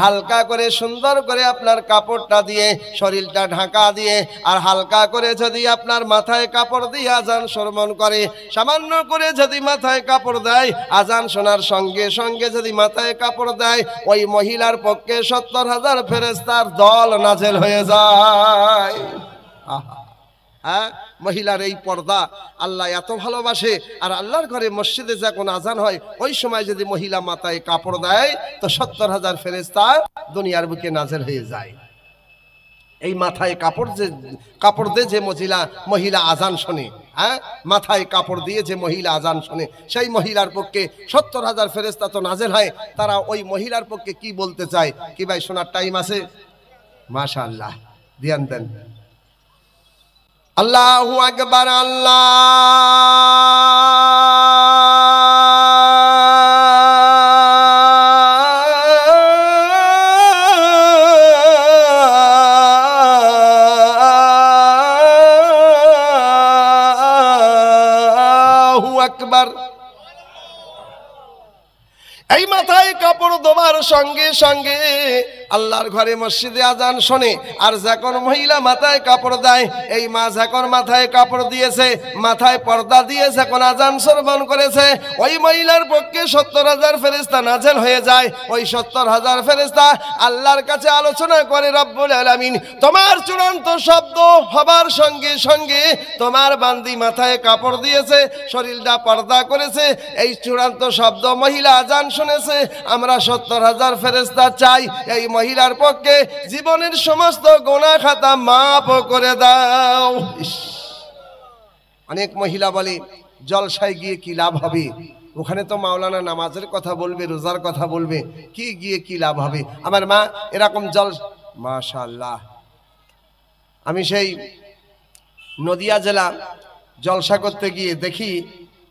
হালকা করে সুন্দর করে আপনার কাপড়টা দিয়ে শরীরটা ঢাকা দিয়ে, আর হালকা করে যদি আপনার মাথায় কাপড় দিয়ে আজান শ্রবণ করে, সামান্য করে যদি মাথায় কাপড় দেয়, আজান শোনার সঙ্গে সঙ্গে যদি মাথায় কাপড় দেয়, ওই মহিলার পক্ষে 70,000 ফেরেশতার দল নাজেল হয়ে যায়। হ্যাঁ, মহিলার এই পর্দা আল্লাহ এত ভালোবাসে। আর আল্লাহর ঘরে মসজিদে যখন আজান হয়, ওই সময় যদি মহিলা মাথায় কাপড় দেয়, তো 70,000 ফেরেশতা দুনিয়ার বুকে নাজেল হয়ে যায়। এই মাথায় কাপড় দিয়ে যে মহিলা আজান শোনে, হ্যাঁ, মাথায় কাপড় দিয়ে যে মহিলা আজান শোনে, সেই মহিলার পক্ষে 70,000 ফেরেশতা তো নাজেল হয়। তারা ওই মহিলার পক্ষে কি বলতে চায়? কি ভাই, শোনার টাইম আছে? মাশাআল্লাহ, ধ্যান দেন। আল্লাহু আকবার, আল্লাহু আকবার। এই মাথায় কাপড় দেওয়ার সঙ্গে সঙ্গে আল্লাহর ঘরে মসজিদে আজান শোনে। আর যখন মহিলা মাথায় কাপড় দেয়, এই মা যখন মাথায় কাপড় দিয়েছে, মাথায় পর্দা দিয়ে যখন আজান শ্রবণ করেছে, ওই মহিলার পক্ষে 70,000 ফেরেশতা নাজেল হয়ে যায়। ওই 70,000 ফেরেশতা আল্লাহর কাছে আলোচনা করে, রব্বুল আলামিন, তোমার চূড়ান্ত শব্দ হবার সঙ্গে সঙ্গে তোমার বান্দি মাথায় কাপড় দিয়েছে, শরীরটা পর্দা করেছে, এই চূড়ান্ত শব্দ মহিলা আজান শুনেছে, আমরা 70,000 ফেরেশতা চাই এই মহিলার পক্ষে জীবনের সমস্ত গুনাহ খাতা মাফ করে দাও। অনেক মহিলা বলে জলসায় গিয়ে কি লাভ হবে? ওখানে তো মাওলানা নামাজের কথা বলবে, রোজার কথা বলবে, কি গিয়ে কি লাভ হবে? আমার মা এরকম মাশাআল্লাহ, আমি সেই নদিয়া জেলা জলসা করতে গিয়ে দেখি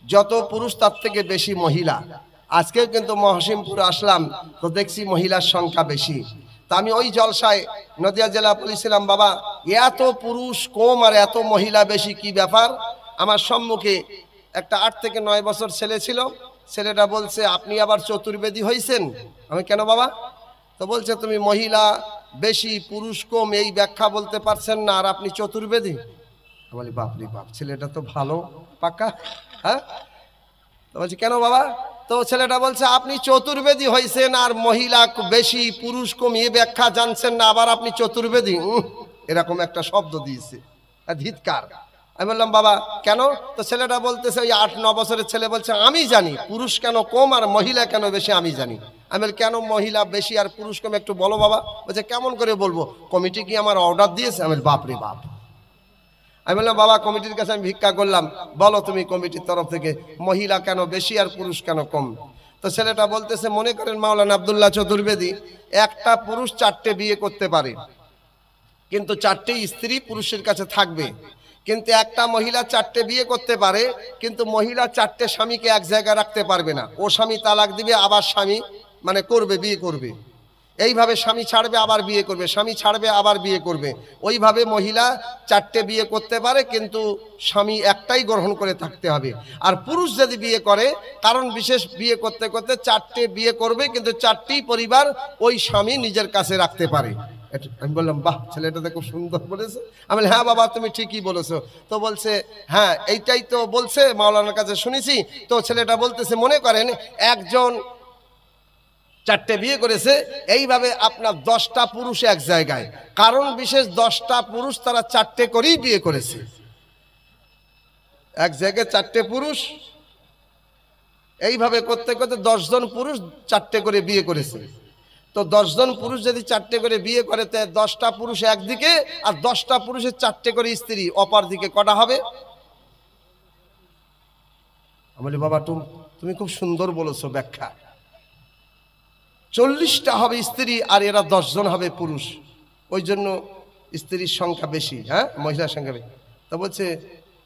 যত পুরুষ তার থেকে বেশি মহিলা। আজকেও কিন্তু মহসিমপুর আসলাম, তো দেখছি মহিলার সংখ্যা বেশি। তা আমি ওই জলসায় নদিয়া জেলা বলেছিলাম, বাবা এত পুরুষ কম আর এত মহিলা বেশি, কি ব্যাপার? আমার সম্মুখে একটা 8 থেকে 9 বছর ছেলে ছিল। ছেলেটা বলছে, আপনি আবার চতুর্বেদী হয়েছেন? আমি, কেন বাবা? তো বলছে, তুমি মহিলা বেশি পুরুষ কম এই ব্যাখ্যা বলতে পারছেন না, আর আপনি চতুর্বেদী? বলি, বাপরে বাপ, ছেলেটা তো ভালো পাক্কা। হ্যাঁ, তো বলছি, কেন বাবা? তো ছেলেটা বলছে, আপনি চতুর্বেদী হয়েছেন আর মহিলা বেশি পুরুষ কম এই ব্যাখ্যা জানছেন না, আবার আপনি চতুর্বেদী? এরকম একটা শব্দ দিয়েছে, ধিৎকার। আমি বললাম, বাবা কেন? তো ছেলেটা বলতেছে, ওই 8-9 বছরের ছেলে বলছে, আমি জানি পুরুষ কেন কম আর মহিলা কেন বেশি আমি জানি। আমি বলি, কেন মহিলা বেশি আর পুরুষ কম একটু বলো বাবা। বলছে, কেমন করে বলবো? কমিটি কি আমার অর্ডার দিয়েছে? আমি, বাপরে বাপ। আমি বললাম, বাবা কমিটির কাছে আমি ভিক্ষা করলাম, বলো তুমি কমিটির তরফ থেকে মহিলা কেন বেশি আর পুরুষ কেন কম? তো ছেলেটা বলতেছে, মনে করেন মাওলানা আব্দুল্লাহ চতুর্বেদী, একটা পুরুষ 4টে বিয়ে করতে পারে, কিন্তু 4টেই স্ত্রী পুরুষের কাছে থাকবে। কিন্তু একটা মহিলা 4টে বিয়ে করতে পারে, কিন্তু মহিলা 4টে স্বামীকে এক জায়গায় রাখতে পারবে না। ও স্বামী তালাক দিবে, আবার স্বামী মানে করবে, বিয়ে করবে। এইভাবে স্বামী ছাড়বে আবার বিয়ে করবে, স্বামী ছাড়বে আবার বিয়ে করবে। ওইভাবে মহিলা 4টে বিয়ে করতে পারে, কিন্তু স্বামী একটাই গ্রহণ করে থাকতে হবে। আর পুরুষ যদি বিয়ে করে, কারণ বিশেষ বিয়ে করতে করতে 4টে বিয়ে করবে, কিন্তু 4টি পরিবার ওই স্বামী নিজের কাছে রাখতে পারে। আমি বললাম, বাহ, ছেলেটা তো খুব সুন্দর বলেছে। আমি বললাম, হ্যাঁ বাবা তুমি ঠিকই বলেছো। তো বলছে, হ্যাঁ এইটাই তো বলছে, মাওলানার কাছে শুনেছি। তো ছেলেটা বলতেছে, মনে করেন একজন 4টে বিয়ে করেছে, এইভাবে আপনার 10টা পুরুষ এক জায়গায়, কারণ বিশেষ 10টা পুরুষ তারা 4টে করেই বিয়ে করেছে। এক জায়গায় 4টে পুরুষ, এইভাবে করতে করতে 10 জন পুরুষ 4টে করে বিয়ে করেছে। তো 10 জন পুরুষ যদি 4টে করে বিয়ে করে, তো 10টা পুরুষ একদিকে আর 10টা পুরুষের 4টে করে স্ত্রী অপর দিকে, কটা হবে? আমি বলি, বাবা তুমি খুব সুন্দর বলেছো ব্যাখ্যা। 40টা হবে স্ত্রী আর এরা 10 জন হবে পুরুষ, ওই জন্য স্ত্রীর সংখ্যা বেশি, হ্যাঁ মহিলার সংখ্যা বেশি। তো বলছে,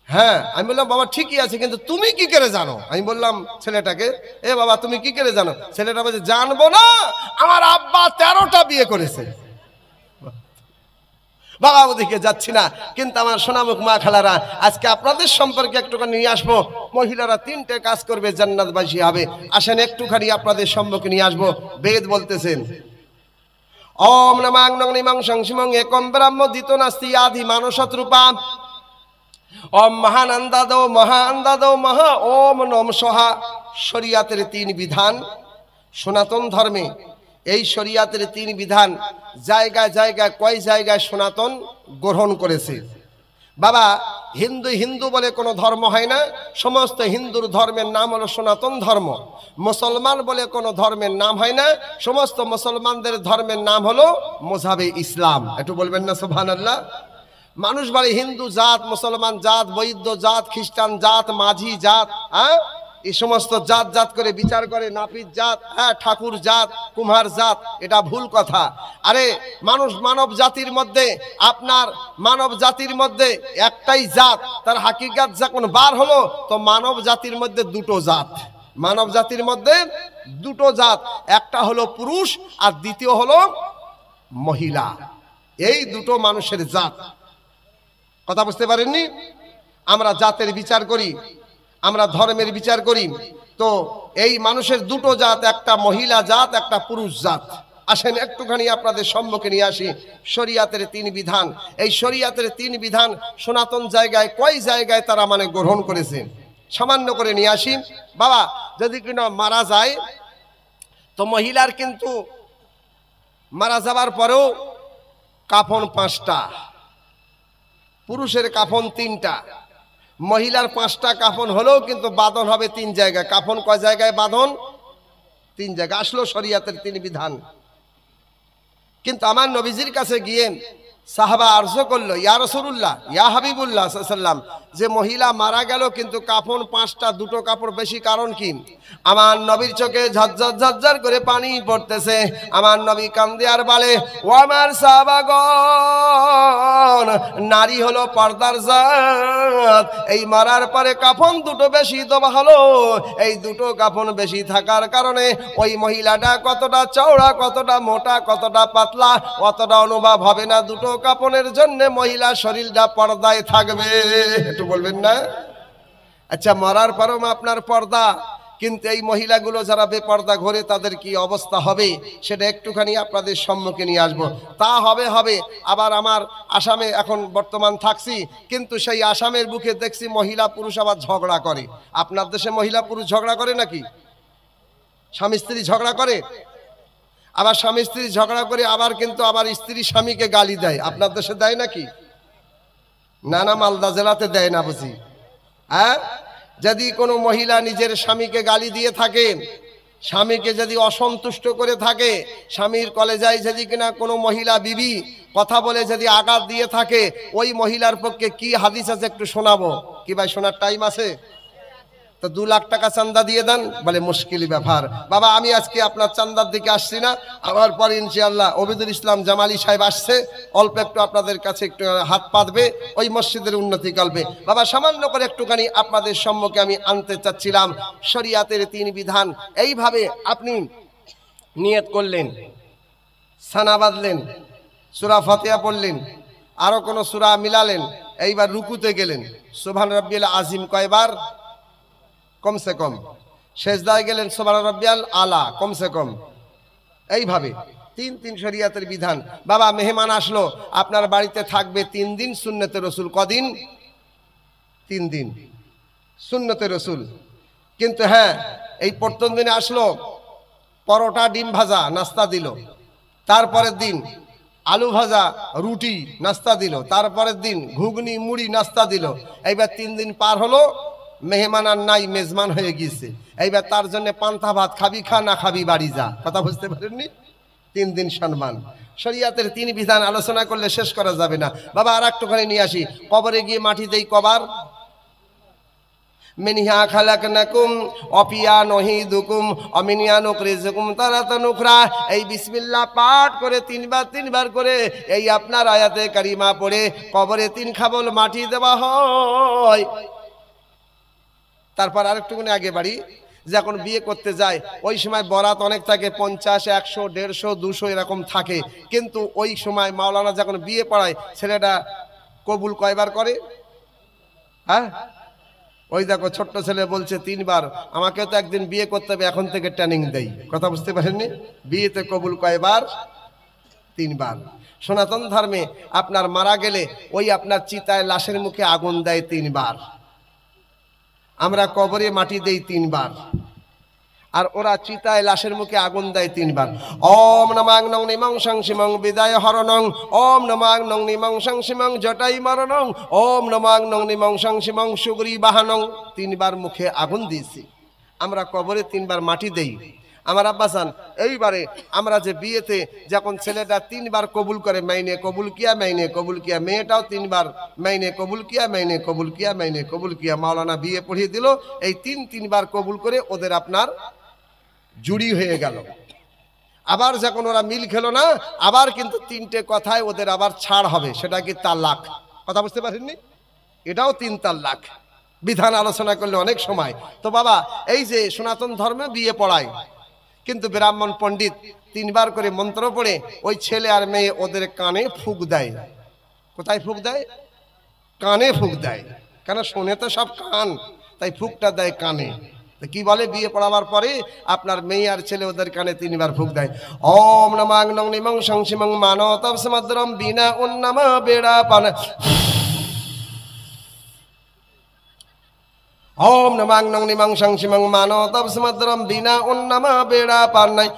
হ্যাঁ। আমি বললাম, বাবা ঠিকই আছে, কিন্তু তুমি কি করে জানো? আমি বললাম ছেলেটাকে, এ বাবা তুমি কি করে জানো? ছেলেটা বলছে, জানবো না, আমার আব্বা 13টা বিয়ে করেছে। বাবা ওদিকে যাচ্ছি না, কিন্তু আমার সোনামুখ মা খালারা, আজকে আপনাদের সম্পর্কে একটুখানি নিয়ে আসবো। মহিলারা 3টে কাজ করবে, জান্নাতবাসী হবে। আসেন একটুখানি আপনাদের সম্মুখে নিয়ে আসবো। বেদ বলতেছেন, ওম নমাং নংনিমাং সংসিমং একম ব্রহ্ম দ্বিত নাস্তি আদি মানসত্রূপাম ওম মহানন্দাদো মহানন্দাদো মহা ওম নম সহা। শরিয়াতের 3 বিধান সনাতন ধর্মে, এই শরিয়াতের 3 বিধান জায়গায় জায়গায়, কয় জায়গায় সনাতন গ্রহণ করেছে। বাবা হিন্দু বলে কোনো ধর্ম হয় না, সমস্ত হিন্দুর ধর্মের নাম হলো সনাতন ধর্ম। মুসলমান বলে কোনো ধর্মের নাম হয় না, সমস্ত মুসলমানদের ধর্মের নাম হলো মযহাবে ইসলাম। একটু বলবেন না সুবহানাল্লাহ? মানুষ বলে হিন্দু জাত, মুসলমান জাত, বৈদ্য জাত, খ্রিস্টান জাত, মাঝি জাত, হ্যাঁ এই সমস্ত জাত জাত করে বিচার করে, নাপিত জাত, হ্যাঁ ঠাকুর জাত, কুম্ভার জাত, এটা ভুল কথা। আরে মানব জাতির মধ্যে, আপনার মানব জাতির মধ্যে একটাই জাত, তার হাকিকাত যখন বার হলো, তো মানব জাতির মধ্যে 2টো জাত। মানব জাতির মধ্যে 2টো জাত, একটা হলো পুরুষ আর দ্বিতীয় হলো মহিলা। এই 2টো মানুষের জাত। কথা বুঝতে পারেননি? আমরা জাতের বিচার করি, আমরা ধর্মের বিচার করি, তো এই মানুষের 2টো জাত, একটা মহিলা জাত, একটা পুরুষ জাত। আসেন একটুখানি আপনাদের সম্মুখে নিয়ে আসি শরিয়াতের 3 বিধান। এই শরিয়াতের 3 বিধান সনাতন জায়গায়, কয় জায়গায় তারা মানে গ্রহণ করেছে, সামান্য করে নিয়ে আসি। বাবা যদি কিনা মারা যায়, তো মহিলার কিন্তু মারা যাবার পরেও কাফন 5টা, পুরুষের কাফন 3টা, মহিলার 5টা কাফন হলেও কিন্তু বাঁধন হবে 3 জায়গায়। কাফন কয় জায়গায় বাঁধন? 3 জায়গায়। আসলো শরিয়াতের 3 বিধান। কিন্তু আমার নবীজির কাছে গিয়ে সাহাবা আরজ করলো, ইয়া রাসূলুল্লাহ, ইয়া হাবিবুল্লাহ সাল্লাল্লাহু আলাইহি ওয়াসাল্লাম, যে মহিলা মারা গেল কিন্তু কাফন 5টা, 2টো কাপড় বেশি, কারণ কি? আমার নবীর চোখে ঝরঝর ঝরঝর করে পানি পড়তেছে। আমার নবী কান্দে আর বলে, ও আমার সাহাবাগণ, নারী হলো পর্দার জাত, এই মারার পরে কাফন 2টো বেশি দেওয়া হলো। এই 2টো কাফন বেশি থাকার কারণে ওই মহিলাটা কতটা চওড়া, কতটা মোটা, কতটা পাতলা অতটা অনুভব হবে না। 2টো কাফনের জন্য মহিলার শরীরটা পর্দায় থাকবে। একটু বলবেন না? আচ্ছা, মরার পরও আপনার পর্দা, কিন্তু এই মহিলাগুলো যারা বেপর্দা ঘোরে তাদের কি অবস্থা হবে সেটা একটুখানি আপনাদের সম্মুখে নিয়ে আসবো। তা হবে। আবার আমার আসামে এখন বর্তমান থাকছি, কিন্তু সেই আসামের বুকে দেখছি মহিলা পুরুষ আবার ঝগড়া করে। আপনার দেশে মহিলা পুরুষ ঝগড়া করে নাকি? স্বামী স্ত্রী ঝগড়া করে, আবার স্বামী স্ত্রী ঝগড়া করে আবার কিন্তু আবার স্ত্রী স্বামীকে গালি দেয়। আপনার দেশে দেয় নাকি? না, মালদা জেলাতে দেয় না বুঝি। হ্যাঁ, যদি কোনো মহিলা নিজের স্বামীকে গালি দিয়ে থাকে, স্বামীকে যদি অসন্তুষ্ট করে থাকে, স্বামীর কলেজায় যদি কিনা কোনো মহিলা বিবি কথা বলে যদি আঘাত দিয়ে থাকে, ওই মহিলার পক্ষে কি হাদিস আছে একটু শোনাবো। কি ভাই, শোনার টাইম আছে? তো 2 লাখ টাকা চান্দা দিয়ে দেন। বলে মুশকিল ব্যাপার। বাবা, আমি আজকে আপনার চান্দার দিকে আসছি না, আমার পরে ইনশাআল্লাহ ওবেদুল ইসলাম জামালি সাহেব আসছে, অল্প একটু আপনাদের কাছে একটু হাত পাতবে, ওই মসজিদের উন্নতি করবে। বাবা, সামান্য করে একটুখানি আপনাদের সম্মুখে আমি আনতে চাচ্ছিলাম শরিয়াতের 3 বিধান। এইভাবে আপনি নিয়ত করলেন, সানা বাঁধলেন, সূরা ফাতিহা পড়লেন, আরো কোন সূরা মিলালেন, এইবার রুকুতে গেলেন, সুবহান রাব্বিয়াল আজিম কয়বার? কমসে কম। সেজদায় গেলেন, সুবহান রাব্বিয়াল আলা, কমসে কম। এইভাবে 3 শরিয়াতের বিধান। বাবা, মেহমান আসলো, আপনার বাড়িতে থাকবে 3 দিন সুন্নতে রসুল। কদিন? 3 দিন সুন্নতে রসুল। কিন্তু হ্যাঁ, এই প্রথম দিনে আসলো, পরোটা ডিম ভাজা নাস্তা দিল, তারপরের দিন আলু ভাজা রুটি নাস্তা দিল, তারপরের দিন ঘুগনি মুড়ি নাস্তা দিল। এইবার 3 দিন পার হলো, মেহমান আর নাই, মেজমান হয়ে গিয়েছে। এইবার তার জন্য পান্তা ভাত, খাবি খা, না খাবি বাড়ি যা। কথা বুঝতে পারেননি? 3 দিন সম্মান। শরিয়াতের 3 বিধান আলোচনা করলে শেষ করা যাবে না। বাবা, আর একটুখানি নিয়ে আসি। কবরে গিয়ে মাটি দেই কবার? মিনহা খালাকনাকুম অপিয়া নহিদুকুম অমিনিয়া নুকরিজুকুম তারাতান উখরা। এই বিসমিল্লাহ পাঠ করে 3 বার করে এই আপনার আয়াতে কারিমা পড়ে কবরে 3 খাবল মাটি দেওয়া হয়। তারপর আরেকটুখানি আগে বাড়ি, যখন বিয়ে করতে যায় ওই সময় বরাত অনেক থাকে, 50, 100, 150, 200 এরকম থাকে। কিন্তু ওই সময় মাওলানা যখন বিয়ে পড়ায়, ছেলেটা কবুল কয়বার করে? হ্যাঁ, ওই দেখো ছোট্ট ছেলে বলছে 3 বার। আমাকে তো একদিন বিয়ে করতে হবে, এখন থেকে ট্রেনিং দেই। কথা বুঝতে পারেননি? বিয়েতে কবুল কয়বার? 3 বার। সনাতন ধর্মে আপনার মারা গেলে ওই আপনার চিতায় লাশের মুখে আগুন দেয় 3 বার। আমরা কবরে মাটি দেই 3 বার, আর ওরা চিতায় লাশের মুখে আগুন দেয় 3 বার। ওম নমাং নং নিমং সংসিমং বিদায় হরণং, ওম নমাং নং নিমং সংসিমং জটাই মরণং, ওম নমাং নং নিমং সংসিমং সুগ্রী বাহানং। 3 বার মুখে আগুন দিয়েছি। আমরা কবরে 3 বার মাটি দেই। আমার আব্বাসান, এইবারে আমরা যে বিয়েতে যখন ছেলেটা 3 বার কবুল করে, মাইনে কবুল কিয়া, মাইনে কবুল কিয়া, মেয়েটাও 3 বার মাইনে কবুল কিয়া, মাইনে কবুল কিয়া, মাইনে কবুল কিয়া। মাওলানা বিয়ে পড়িয়ে দিল। এই 3 বার কবুল করে ওদের আপনার জুড়ি হয়ে গেল। আবার যখন ওরা মিল খেলো না, আবার কিন্তু 3টে কথায় ওদের আবার ছাড় হবে। সেটা কি? তালাক। কথা বুঝতে পারেননি? এটাও 3 তালাক। বিধান আলোচনা করলে অনেক সময়। তো বাবা, এই যে সনাতন ধর্মে বিয়ে পড়ায়, কিন্তু ব্রাহ্মণ পণ্ডিত 3 বার করে মন্ত্র পড়ে ওই ছেলে আর মেয়ে ওদের কানে ফুঁক দেয়। কোথায় ফুঁক দেয়? কানে ফুঁক দেয়। কেন? শোনে তো সব কান, তাই ফুঁকটা দেয় কানে। কি বলে? বিয়ে পড়াবার পরে আপনার মেয়ে আর ছেলে ওদের কানে 3 বার ফুঁক দেয়। ওম নমাং নং নিমং সংসিমং মানো তব সমদ্রম বিনা উন্নমা বেড়া পান। ওম নমাং নং নিমং সংসিমং মানো তব সমদ্রম বিনা উন্নমা বেড়া পান নাই।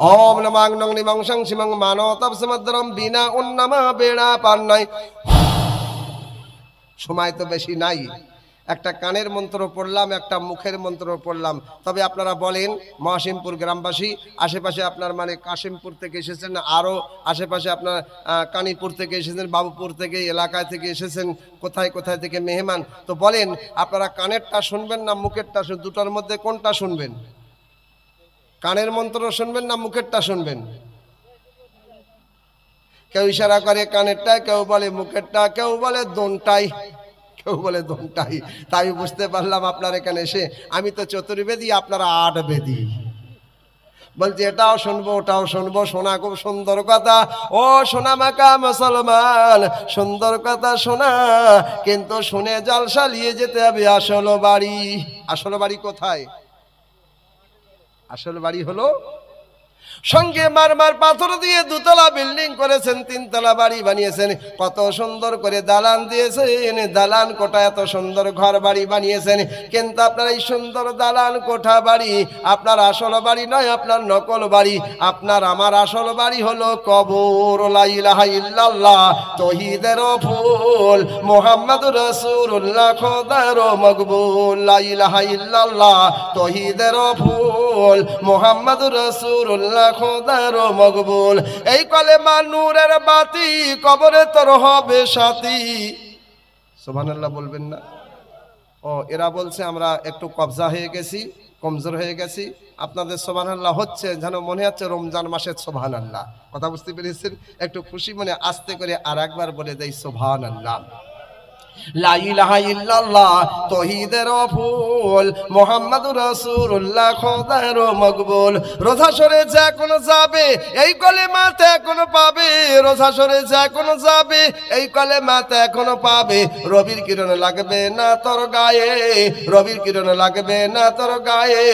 ওম নমাং নং নিমং সংসিমং মানো তব সমদ্রম বিনা উন্নমা বেড়া পান নাই। সময় তো বেশি নাই, একটা কানের মন্ত্র পড়লাম, একটা মুখের মন্ত্র পড়লাম। তবে আপনারা বলেন মহাসিমপুর গ্রামবাসী, আশেপাশে আপনার মানে কাশিমপুর থেকে এসেছেন, আরও আশেপাশে আপনার কানীপুর থেকে এসেছেন, বাবুপুর থেকে, এলাকায় থেকে এসেছেন, কোথায় কোথায় থেকে মেহমান। তো বলেন আপনারা কানেরটা শুনবেন না মুখেরটা? দুটোর মধ্যে কোনটা শুনবেন? কানের মন্ত্র শুনবেন না মুখেরটা শুনবেন? কেউ ইশারা করে কানেরটা, কেউ বলে মুখেরটা, কেউ বলে দোনটাই, কেউ বলে দোনটাই। তাই বুঝতে পারলাম আপনার এখানে এসে আমি তো চতুর্বেদী, আপনারা 8 বেদী। বলছি এটাও শুনবো ওটাও শুনবো। শোনা খুব সুন্দর কথা। ও সোনা মাকা মুসলমান, সুন্দর কথা শোনা, কিন্তু শুনে জলসা নিয়ে যেতে হবে আসল বাড়ি। আসল বাড়ি কোথায়? আসল বাড়ি হলো সঙ্গে মারমার পাথর দিয়ে 2 তলা বিল্ডিং করেছেন, 3 তলা বাড়ি বানিয়েছেন, কত সুন্দর করে দালান দিয়েছেন, দালান কোঠা, এত সুন্দর ঘর বাড়ি বানিয়েছেন। কিন্তু আপনার এই সুন্দর দালান কোঠা বাড়ি আপনার আসল বাড়ি নয়, আপনার নকল বাড়ি। আপনার আমার আসল বাড়ি হলো কবর। লা ইলাহা ইল্লাল্লাহ তৌহিদের ফুল, মুহাম্মাদুর রাসূলুল্লাহ খোদার মকবুল। লা ইলাহা ইল্লাল্লাহ তৌহিদের ফুল, মুহাম্মাদুর রাসূলুল্লাহ খোদার মকবুল। এই কলেমা নূরের বাতি, কবরে তোর হবে সাথী। সুবহানাল্লাহ বলবেন না? ও এরা বলছে আমরা একটু কবজা হয়ে গেছি, কমজোর হয়ে গেছি। আপনাদের সুবহানাল্লাহ হচ্ছে যেন মনে হচ্ছে রমজান মাসের সুবহানাল্লাহ। কথা বুঝতে পেরেছেন? একটু খুশি মনে আস্তে করে আর একবার বলে দেই সুবহানাল্লাহ। লা ইলাহা ইল্লাল্লাহ তৌহিদের ফুল, মুহাম্মাদুর রাসূলুল্লাহ খোদার মকবুল। রোজা সরে যে কোন যাবে এই কলেমাতে এখনো পাবে, রোজা সরে যে কোন যাবে এই কলেমাতে এখনো পাবে। রবির কিরণ লাগবে না তোর গায়ে, রবির কিরণ লাগবে না তোর গায়ে,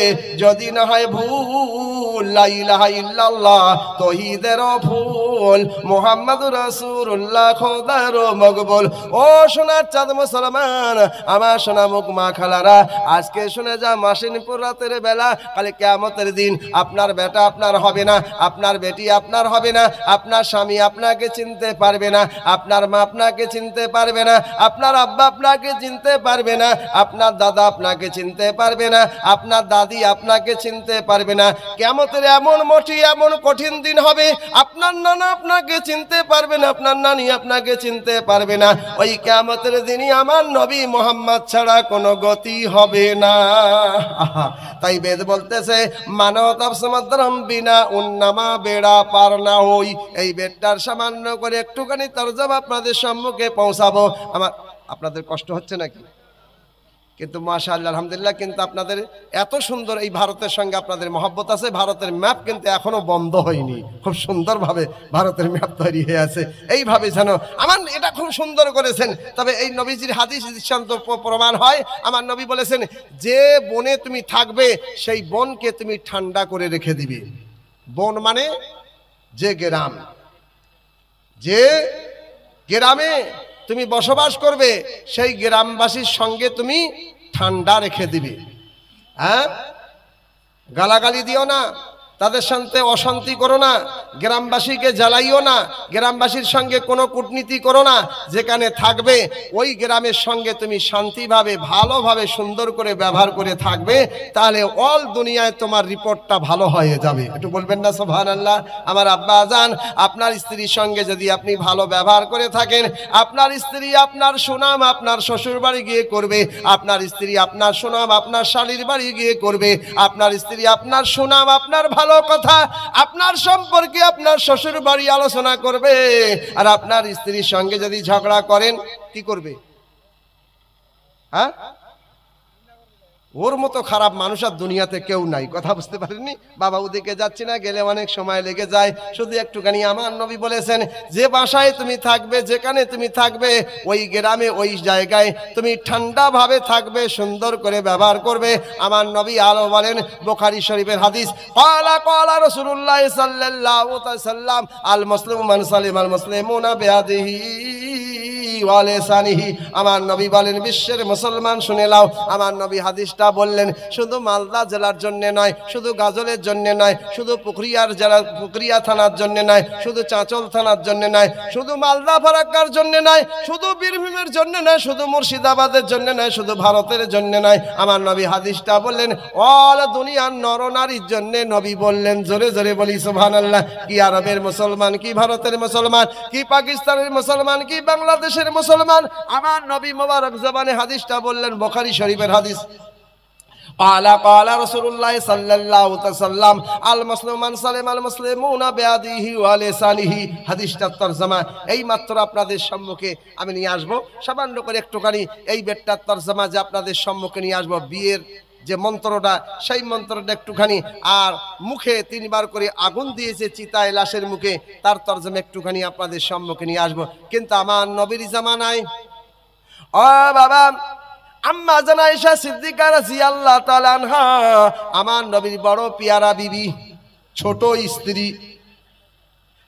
যদি না হয় ভুল। লা ইলাহা ইল্লাল্লাহ তৌহিদের ফুল, মুহাম্মাদুর রাসূলুল্লাহ খোদার মকবুল। ও সোনার চাঁদ মুসলমান, আমার সোনা মুখ মা খালারা, আজকে শুনে যা মাসিনপুর রাতের বেলা, কালে কিয়ামতের দিন আপনার বেটা আপনার হবে না, আপনার বেটি আপনার হবে না, আপনার স্বামী আপনাকে চিনতে পারবে না, আপনার মা আপনাকে চিনতে পারবে না, আপনার আব্বা আপনাকে চিনতে পারবে না, আপনার দাদা আপনাকে চিনতে পারবে না, আপনার দাদি আপনাকে চিনতে পারবে না। কিয়ামতের এমন মটি এমন কঠিন দিন হবে, আপনার নানা আপনাকে চিনতে পারবে না, আপনার নানি আপনাকে চিনতে পারবে না। ওই কিয়ামতের দিনই আমার নবী মুহাম্মদ ছাড়া কোনো গতি হবে না। তাই বেদ বলতেছে মানবতাব সমুদ্রম বিনা উন্নামা বেড়া পার না হই। এই বেদটার সামান্য করে একটুখানি তরজমা আপনাদের সম্মুখে পৌঁছাবো। আপনাদের কষ্ট হচ্ছে নাকি? কিন্তু মাশাআল্লাহ আলহামদুলিল্লাহ, কিন্তু আপনাদের এত সুন্দর এই ভারতের সঙ্গে আপনাদের মহব্বত আছে। ভারতের ম্যাপ কিন্তু এখনো বন্ধ হয়নি, খুব সুন্দরভাবে ভারতের ম্যাপ তৈরি হয়ে আছে। এইভাবে যেন আমার এটা খুব সুন্দর করেছেন। তবে এই নবীজির হাদিস দৃষ্টান্ত প্রমাণ হয়। আমার নবী বলেছেন যে বনে তুমি থাকবে সেই বনকে তুমি ঠান্ডা করে রেখে দিবে। বন মানে যে গ্রাম, যে গ্রামে তুমি বসবাস করবে সেই গ্রামবাসীর সঙ্গে তুমি ঠান্ডা রেখে দিবে। হ্যাঁ, গালাগালি দিও না, তাদের সাথে অশান্তি করো না, গ্রামবাসীকে জ্বালাইও না, গ্রামবাসীর সঙ্গে কোনো কূটনীতি করো না। যেখানে থাকবে ওই গ্রামের সঙ্গে তুমি শান্তিভাবে ভালোভাবে সুন্দর করে ব্যবহার করে থাকবে, তাহলে অল দুনিয়ায় তোমার রিপোর্টটা ভালো হয়ে যাবে। একটু বলবেন না সুবহানাল্লাহ? আমার আব্বা আজান, আপনার স্ত্রীর সঙ্গে যদি আপনি ভালো ব্যবহার করে থাকেন, আপনার স্ত্রী আপনার সুনাম আপনার শ্বশুর বাড়ি গিয়ে করবে, আপনার স্ত্রী আপনার সুনাম আপনার শালীর বাড়ি গিয়ে করবে, আপনার স্ত্রী আপনার সুনাম আপনার ভালো কথা আপনার সম্পর্কে আপনার শ্বশুর বাড়ি আলোচনা করবে। আর আপনার স্ত্রীর সঙ্গে যদি ঝগড়া করেন কি করবে? হ্যাঁ, ওর মতো খারাপ মানুষ আর দুনিয়াতে কেউ নাই। কথা বুঝতে পারেননি? বাবা ওদিকে যাচ্ছি না, গেলে অনেক সময় লেগে যায়, শুধু একটুখানি। আমার নবী বলেছেন যে বাসায় তুমি থাকবে, যেখানে তুমি থাকবে, ওই গ্রামে ওই জায়গায় তুমি ঠান্ডা ভাবে থাকবে, সুন্দর করে ব্যবহার করবে। আমার নবী আলো বলেন, বুখারী শরীফের হাদিস, ক্বালা ক্বালা রাসূলুল্লাহ সাল্লাল্লাহু আলাইহি ওয়াসাল্লাম, আল মুসলিমু মান সালিমাল মুসলিমুনা বিয়াদিহি ওয়া লিসানিহি। আমার নবী বলেন বিশ্বের মুসলমান শুনে নাও, আমার নবী হাদিসটা বললেন শুধু মালদা জেলার জন্য নয়, শুধু গাজলের জন্য নয়, শুধু পুকুরিয়া থানার জন্য নয়, শুধু চাঁচল থানার জন্য নয়, শুধু মালদা ফারাক্কার জন্য নয়, শুধু বীরভূমের জন্য নয়, শুধু মুর্শিদাবাদের জন্য নয়, শুধু ভারতের জন্য নয়। আমার নবী হাদিসটা বললেন অল দুনিয়ার নরনারীর জন্য নবী বললেন। জোরে জোরে বলি সুবহানাল্লাহ। কি আরবের মুসলমান, কি ভারতের মুসলমান, কি পাকিস্তানের মুসলমান, কি বাংলাদেশের মুসলমান, আমার নবী মোবারক জবানে হাদিসটা বললেন, বুখারী শরীফের হাদিস। قال رسول الله صلى الله عليه وسلم المسلم من سلم المسلمون بيده ولسانه। হাদিসটার তরজমা এই মাত্র আপনাদের সম্মুখে আমি নিয়ে আসব, সামান্য করে একটুখানি এই বেটটার তরজমা যে আপনাদের সম্মুখে নিয়ে আসব। বিয়ের যে মন্ত্রটা, সেই মন্ত্রটা একটুখানি, আর মুখে 3 বার করে আগুন দিয়েছে চিতায় লাশের মুখে, তার তরজমা একটুখানি আপনাদের সম্মুখে নিয়ে আসব। কিন্তু আমার নবীর জামানায় ও বাবা আম্মা জান আয়েশা সিদ্দিকা রাদিয়াল্লাহু তাআলা আনহা, আমার নবীর বড় পিয়ারা বিবি, ছোট স্ত্রী,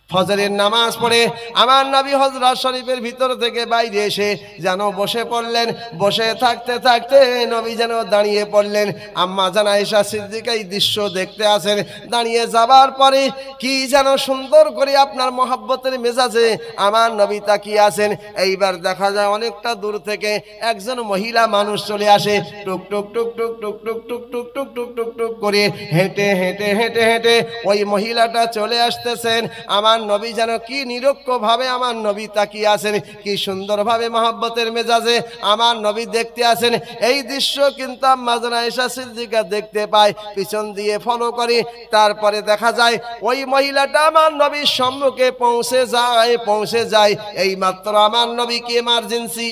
ফজরের নামাজ পড়ে আমার নবী হজরত শরীফের ভিতর থেকে বাইরে এসে যেন বসে পড়লেন। বসে থাকতে থাকতে নবী যেন দাঁড়িয়ে পড়লেন। আম্মা জান আয়েশা সিদ্দিকা এই দৃশ্য দেখতে আসেন। দাঁড়িয়ে যাবার পরে কি যেন সুন্দর করে আপনার মহব্বতের মেজাজে আমার নবী তাকিয়ে আছেন। এইবার দেখা যায় অনেকটা দূর থেকে একজন মহিলা মানুষ চলে আসে, টুক টুক টুক টুক টুক টুক টুক টুক টুক টুক টুক টুক করে হেঁটে হেঁটে হেঁটে হেঁটে ওই মহিলাটা চলে আসতেছেন। আমার নবী যেন কি নিরক্ষ ভাবে আমার নবী তাকিয়ে আছেন, কি সুন্দরভাবে মহব্বতের মেজাজে আমার নবী দেখতে আছেন। এই দৃশ্য কিন্তু আম্মা জান আয়েশা সিদ্দিকা দেখতে পায়, পিছন দিয়ে ফলো করে। তারপরে দেখা যায় ওই মহিলাটা আমার নবীর সম্মুখে পৌঁছে যায়। এই মাত্র আমার নবীকে এমার্জেন্সি,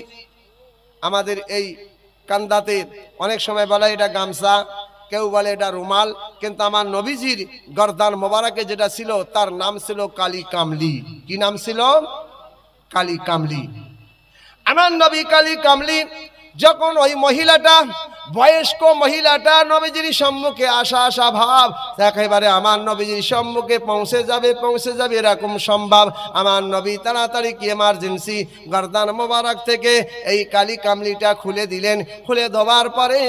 আমাদের এই কান্দাতে অনেক সময় বলা এটা গামছা, কেউ বলে এটা রুমাল, কিন্তু আমার নবীজির গর্দান মোবারকে যেটা ছিল তার নাম ছিল কালী কামলি। কি নাম ছিল? কালী কামলি। আমার নবী কালী কামলি যখন ওই মহিলাটা, বয়স্ক মহিলাটা নবীজির সম্মুখে আসা ভাব, একেবারে আমার নবীজির সম্মুখে পৌঁছে যাবে এরকম সম্ভব। আমার নবী তাড়াতাড়ি কি এমার্জেন্সি গর্দান মোবারক থেকে এই কালী কামলিটা খুলে দিলেন। খুলে দেওয়ার পরে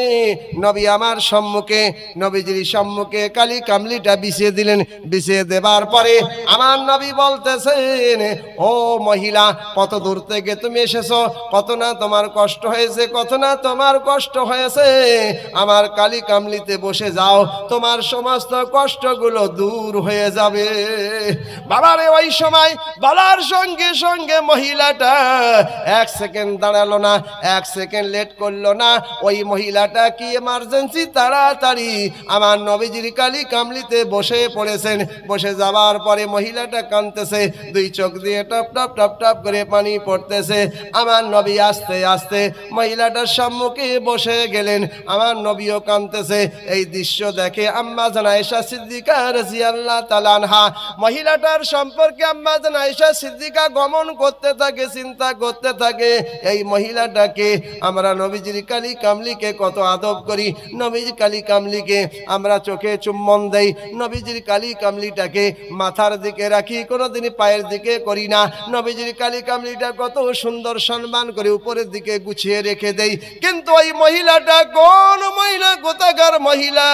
নবী আমার সম্মুখে, নবীজির সম্মুখে কালী কামলিটা বিছিয়ে দিলেন। বিছিয়ে দেবার পরে আমার নবী বলতেছেন, ও মহিলা, কত দূর থেকে তুমি এসেছো, কত না তোমার কষ্ট হয়েছে, কত না তোমার কষ্ট হয়েছে, আমার কালী কামলিতে বসে যাও, তোমার সমস্ত কষ্টগুলো দূর হয়ে যাবে। বাবারে ওই সময় বলার সঙ্গে সঙ্গে মহিলাটা 1 সেকেন্ড দাঁড়ালো না, 1 সেকেন্ড লেট করলো না। ওই মহিলাটা কি এমার্জেন্সি তাড়াতাড়ি আমার নবীজির কালী কামলিতে বসে পড়েছেন। বসে যাওয়ার পরে মহিলাটা কাঁদতেছে, 2 চোখ দিয়ে টপ টপ টপ টপ করে পানি পড়তেছে। আমার নবী আস্তে আস্তে মহিলাটার সম্মুখে বসে গেলেন। আমার নবীও কাঁদতেছে। এই দৃশ্য দেখে আম্মা জান আয়েশা সিদ্দিকা রাদিয়াল্লাহু তাআলা আনহা, মহিলাটার সম্পর্কে আম্মা জান আয়েশা সিদ্দিকা গমন করতে থাকে, চিন্তা করতে থাকে, এই মহিলাটাকে আমরা নবীজির কালী কামলিকে কত আদব করি, নবীজির কালী কামলিকে আমরা চোখে চুম্বন দেই, নবীজির কালী কামলিটাকে মাথার দিকে রাখি, কোনোদিন পায়ের দিকে করি না। নবীজির কালী কামলিটা কত সুন্দর সম্মান করে উপরের দিকে গুছিয়ে রেখে দেই। কিন্তু ওই মহিলাটা কোন মহিলা, কোথাকার মহিলা,